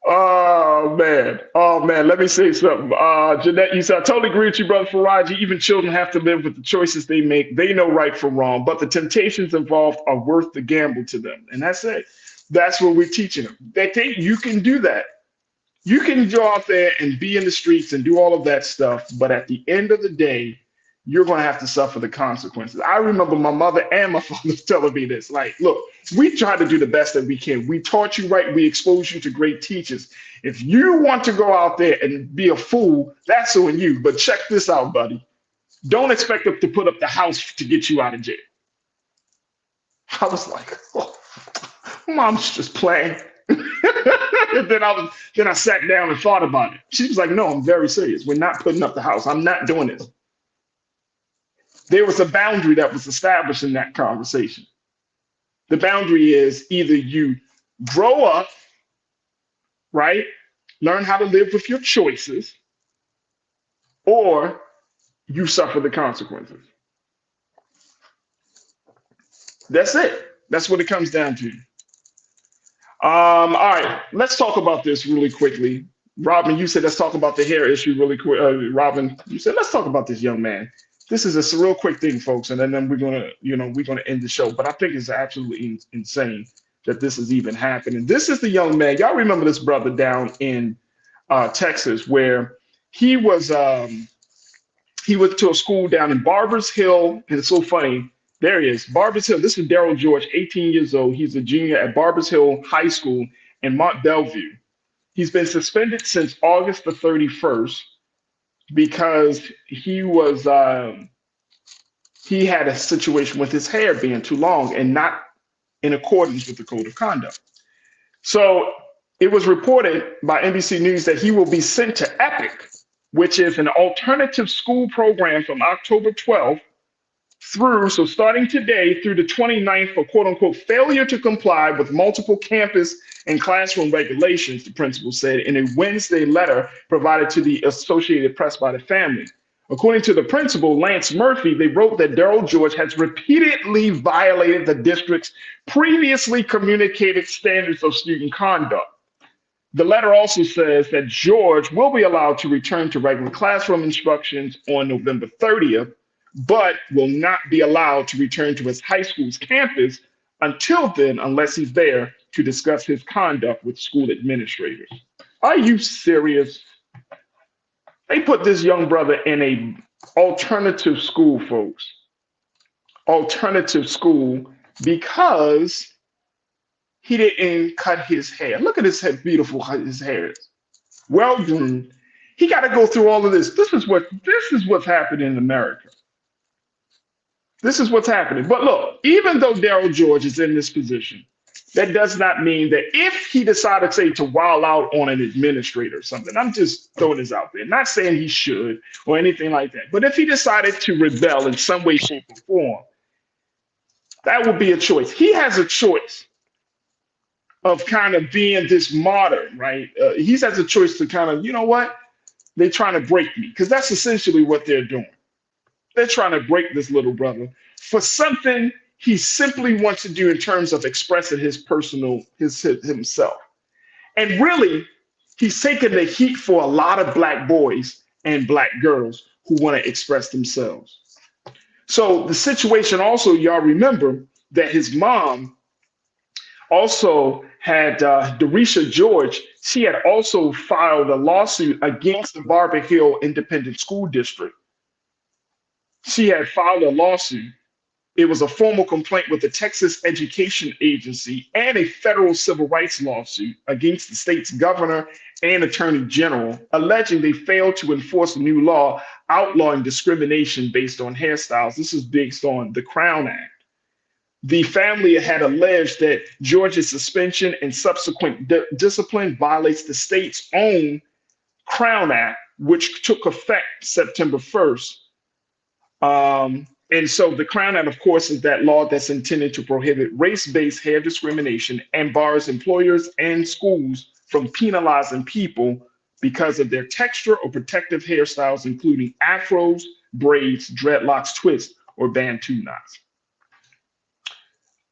Oh man. Let me say something. Jeanette, you said, I totally agree with you, brother Farajii. Even children have to live with the choices they make. They know right from wrong, but the temptations involved are worth the gamble to them. And that's it. That's what we're teaching them. They think you can do that. You can go out there and be in the streets and do all of that stuff, but at the end of the day, you're going to have to suffer the consequences. I remember my mother and my father telling me this, like, look, we try to do the best that we can. We taught you right. We exposed you to great teachers. If you want to go out there and be a fool, that's on you. But check this out, buddy. Don't expect them to put up the house to get you out of jail. I was like, oh, mom's just playing. And then I sat down and thought about it. She was like, no, I'm very serious. We're not putting up the house. I'm not doing this. There was a boundary that was established in that conversation. The boundary is either you grow up, right? Learn how to live with your choices, or you suffer the consequences. That's it. That's what it comes down to. All right, let's talk about this really quickly. Robin, you said let's talk about the hair issue really quick. Robin, you said let's talk about this young man. This is a real quick thing, folks, and then we're gonna end the show. But I think it's absolutely insane that this is even happening. This is the young man. Y'all remember this brother down in Texas where he went to a school down in Barbers Hill, and it's so funny. There he is, Barbers Hill. This is Daryl George, 18 years old. He's a junior at Barbers Hill High School in Mont Bellevue. He's been suspended since August the 31st because he had a situation with his hair being too long and not in accordance with the code of conduct. So it was reported by NBC News that he will be sent to EPIC, which is an alternative school program from October 12th so starting today through the 29th for quote unquote failure to comply with multiple campus and classroom regulations, the principal said in a Wednesday letter provided to the Associated Press by the family. According to the principal, Lance Murphy, they wrote that Daryl George has repeatedly violated the district's previously communicated standards of student conduct. The letter also says that George will be allowed to return to regular classroom instructions on November 30th, but will not be allowed to return to his high school's campus until then, unless he's there to discuss his conduct with school administrators. Are you serious? They put this young brother in a alternative school, folks. Alternative school because he didn't cut his hair. Look at his hair, beautiful his hair is. Well groomed. He got to go through all of this. This is what's happening in America. This is what's happening. But look, even though Daryl George is in this position, that does not mean that if he decided, say, to wild out on an administrator or something, I'm just throwing this out there, not saying he should or anything like that, but if he decided to rebel in some way, shape, or form, that would be a choice. He has a choice of kind of being this martyr, right? He has a choice to kind of, you know what? They're trying to break me, because that's essentially what they're doing. They're trying to break this little brother for something he simply wants to do in terms of expressing his personal, himself. And really, he's taken the heat for a lot of Black boys and Black girls who want to express themselves. So the situation also, y'all remember that his mom also had, Derisha George, she had also filed a lawsuit against the Barber Hill Independent School District. She had filed a lawsuit. It was a formal complaint with the Texas Education Agency and a federal civil rights lawsuit against the state's governor and attorney general, alleging they failed to enforce a new law outlawing discrimination based on hairstyles. This is based on the Crown Act. The family had alleged that George's suspension and subsequent discipline violates the state's own Crown Act, which took effect September 1st. And so the Crown Act, of course, is that law that's intended to prohibit race-based hair discrimination and bars employers and schools from penalizing people because of their texture or protective hairstyles, including afros, braids, dreadlocks, twists, or bantu knots.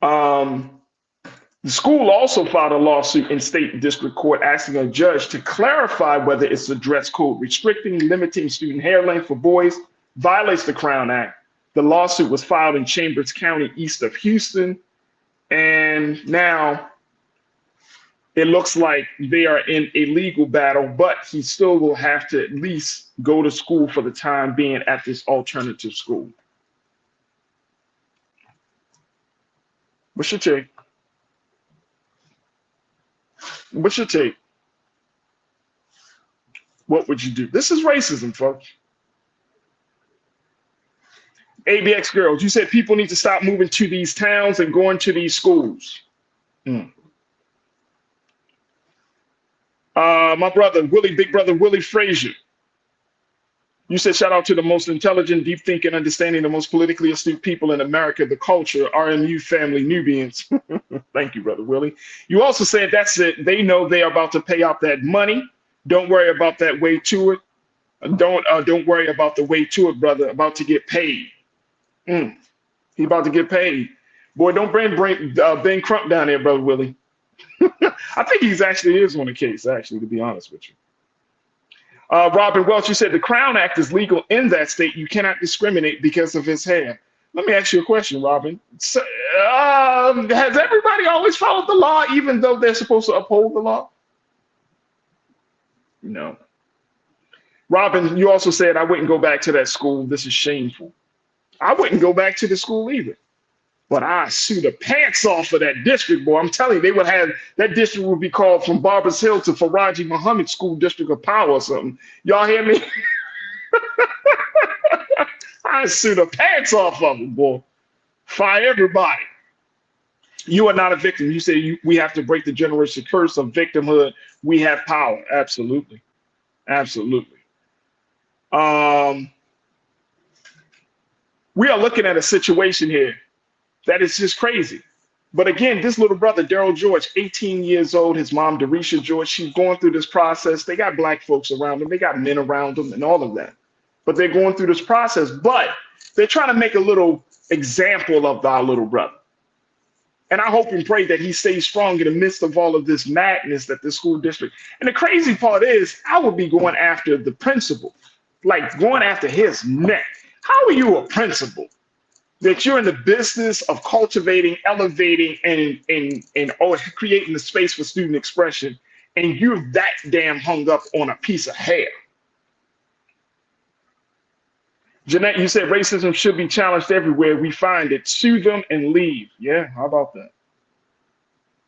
The school also filed a lawsuit in state district court asking a judge to clarify whether it's a dress code restricting, limiting student hair length for boys violates the Crown Act. The lawsuit was filed in Chambers County, east of Houston, and now it looks like they are in a legal battle, but he still will have to at least go to school for the time being at this alternative school. What's your take? What's your take? What would you do? This is racism, folks. ABX girls, you said people need to stop moving to these towns and going to these schools. My brother, big brother Willie Frazier. You said shout out to the most intelligent, deep thinking, understanding, the most politically astute people in America, the culture, RMU family, Nubians. Thank you, brother Willie. You also said that's it. They know they are about to pay out that money. Don't worry about that way to it. Don't worry about the way to it, brother. About to get paid. He about to get paid. Boy, don't bring Ben Crump down there, brother Willie. I think he's actually is on the case, actually, to be honest with you. Robin Welch, you said the Crown Act is legal in that state. You cannot discriminate because of his hair. Let me ask you a question, Robin. So, has everybody always followed the law, even though they're supposed to uphold the law? No. Robin, you also said, I wouldn't go back to that school. This is shameful. I wouldn't go back to the school either. But I sue the pants off of that district, boy. I'm telling you, they would have, that district would be called from Barbers Hill to Farajii Muhammad School District of Power or something. Y'all hear me? I sue the pants off of them, boy. Fire everybody. You are not a victim. You say we have to break the generational curse of victimhood. We have power. Absolutely. Absolutely. We are looking at a situation here that is just crazy. But again, this little brother, Daryl George, 18 years old, his mom, Derisha George, she's going through this process. They got Black folks around them. They got men around them and all of that. But they're going through this process. But they're trying to make a little example of our little brother. And I hope and pray that he stays strong in the midst of all of this madness that the school district. And the crazy part is, I would be going after the principal, like going after his neck. How are you a principal that you're in the business of cultivating, elevating, and creating the space for student expression, and you're that damn hung up on a piece of hair? Jeanette, you said racism should be challenged everywhere we find it. Sue them and leave. Yeah, how about that?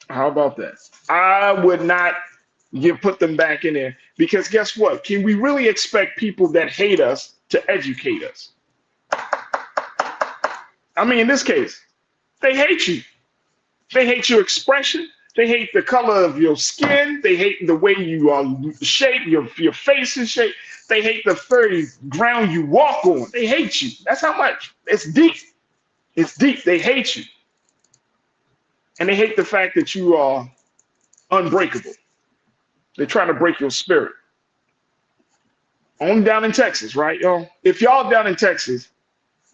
How about that? I would not put them back in there, because guess what? Can we really expect people that hate us to educate us? I mean, in this case, they hate you. They hate your expression. They hate the color of your skin. They hate the way you are shaped, your face is shaped. They hate the very ground you walk on. They hate you. That's how much. It's deep. It's deep. They hate you. And they hate the fact that you are unbreakable. They're trying to break your spirit. Only down in Texas, right, y'all? If y'all down in Texas,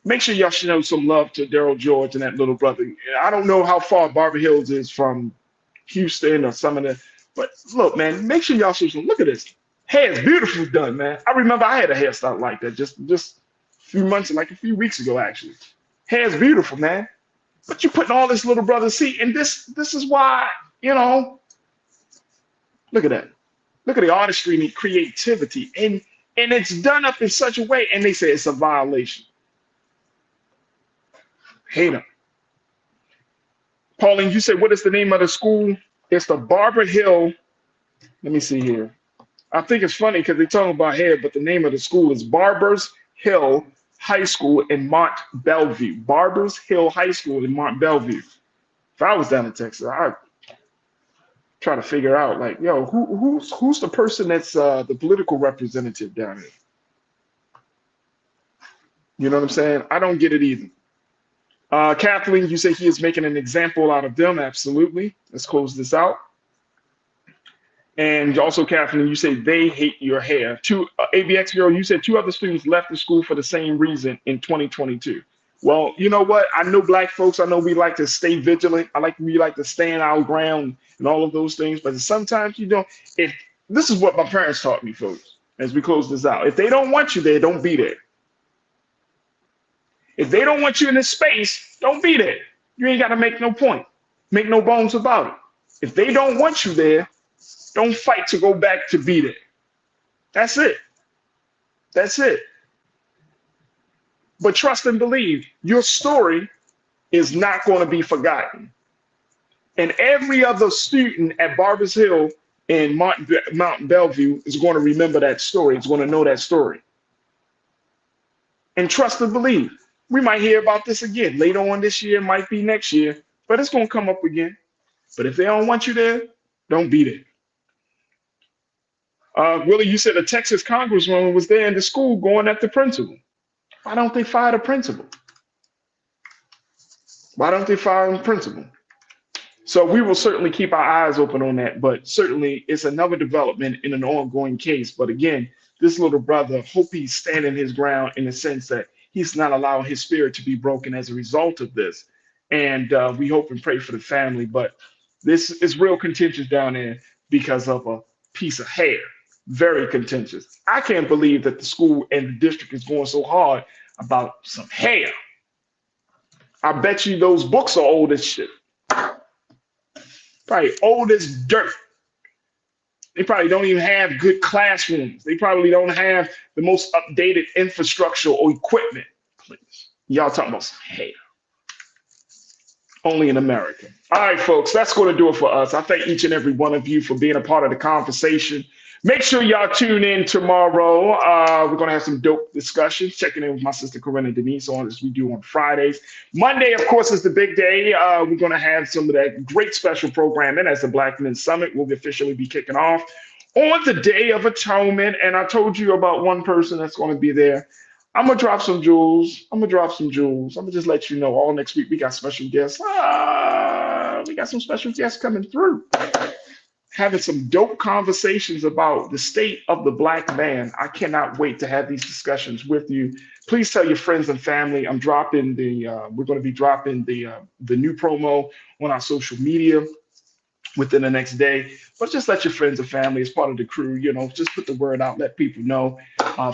make sure y'all show some love to Daryl George and that little brother. I don't know how far Barber Hills is from Houston or some of the, but look, man, make sure y'all show some. Look at this. Hair is beautiful done, man. I remember I had a hairstyle like that just a few months, like a few weeks ago, actually. Hair is beautiful, man. But you're putting all this little brother, see, and this is why, you know, look at that. Look at the artistry and the creativity. And it's done up in such a way, and they say it's a violation. Hate them. Pauline, you said, what is the name of the school? It's the Barber Hill. Let me see here. I think it's funny because they're talking about hair, but the name of the school is Barbers Hill High School in Mont Bellevue. Barbers Hill High School in Mont Bellevue. If I was down in Texas, I'd try to figure out, like, yo, who's the person that's the political representative down here? You know what I'm saying? I don't get it either. Kathleen, you say he is making an example out of them. Absolutely. Let's close this out. And also, Kathleen, you say they hate your hair. ABX girl, you said 2 other students left the school for the same reason in 2022. Well, you know what? I know Black folks, I know we like to stay vigilant. We like to stand our ground and all of those things. But sometimes you don't. If this is what my parents taught me, folks, as we close this out. If they don't want you there, don't be there. If they don't want you in this space, don't be there. You ain't got to make no point. Make no bones about it. If they don't want you there, don't fight to go back to be there. That's it. That's it. But trust and believe, your story is not going to be forgotten. And every other student at Barbers Hill and Mount Bellevue is going to remember that story. It's going to know that story. And trust and believe, we might hear about this again. Later on this year, might be next year, but it's going to come up again. But if they don't want you there, don't be there. Willie, you said a Texas congresswoman was there in the school going at the principal. Why don't they fire the principal? Why don't they fire the principal? So we will certainly keep our eyes open on that, but certainly it's another development in an ongoing case. But again, this little brother, hope he's standing his ground in the sense that he's not allowing his spirit to be broken as a result of this. And we hope and pray for the family, but this is real contentious down there because of a piece of hair. Very contentious. I can't believe that the school and the district is going so hard about some hair. I bet you those books are old as shit. Probably old as dirt. They probably don't even have good classrooms. They probably don't have the most updated infrastructure or equipment. Please. Y'all talking about some hair. Only in America. All right, folks, that's going to do it for us. I thank each and every one of you for being a part of the conversation. Make sure y'all tune in tomorrow. We're going to have some dope discussions, checking in with my sister Corinna Denise on as we do on Fridays. Monday, of course, is the big day. We're going to have some of that great special programming as the Black Men Summit will officially be kicking off on the Day of Atonement. And I told you about one person that's going to be there. I'm going to drop some jewels. I'm going to just let you know all next week we got special guests. We got some special guests coming through. Having some dope conversations about the state of the Black man. I cannot wait to have these discussions with you. Please tell your friends and family. I'm dropping we're going to be dropping the new promo on our social media. within the next day. But just let your friends and family as part of the crew, just put the word out, let people know.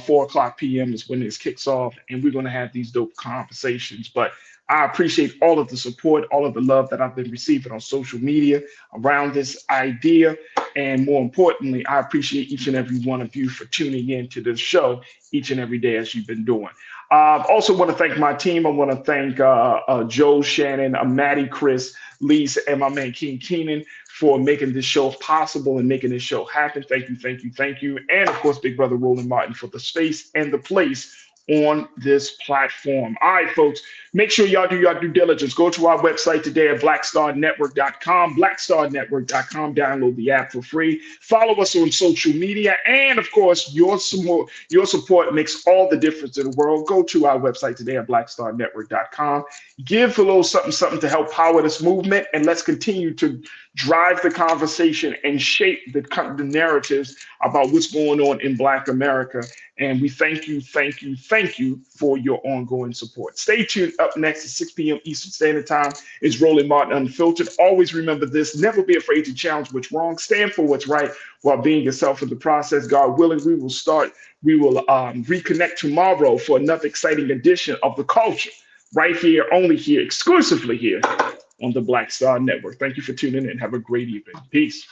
4 o'clock p.m. is when this kicks off, and we're going to have these dope conversations. But I appreciate all of the support, all of the love that I've been receiving on social media around this idea. And more importantly, I appreciate each and every one of you for tuning in to this show each and every day as you've been doing. Also want to thank my team. I want to thank Joe, Shannon, Maddie, Chris, Lisa, and my man King Keenan for making this show possible and making this show happen. Thank you, thank you, thank you. And of course, Big Brother Roland Martin for the space and the place on this platform. All right, folks, make sure y'all do your due diligence. Go to our website today at blackstarnetwork.com, blackstarnetwork.com. Download the app for free. Follow us on social media. And of course, your support makes all the difference in the world. Go to our website today at blackstarnetwork.com. Give a little something to help power this movement. And let's continue to drive the conversation and shape the narratives about what's going on in Black America. And we thank you for your ongoing support. Stay tuned. Up next at 6 p.m. Eastern Standard Time is Roland Martin Unfiltered. Always remember this. Never be afraid to challenge what's wrong. Stand for what's right while being yourself in the process. God willing, we will reconnect tomorrow for another exciting edition of The Culture. Right here, only here, exclusively here on the Black Star Network. Thank you for tuning in. Have a great evening. Peace.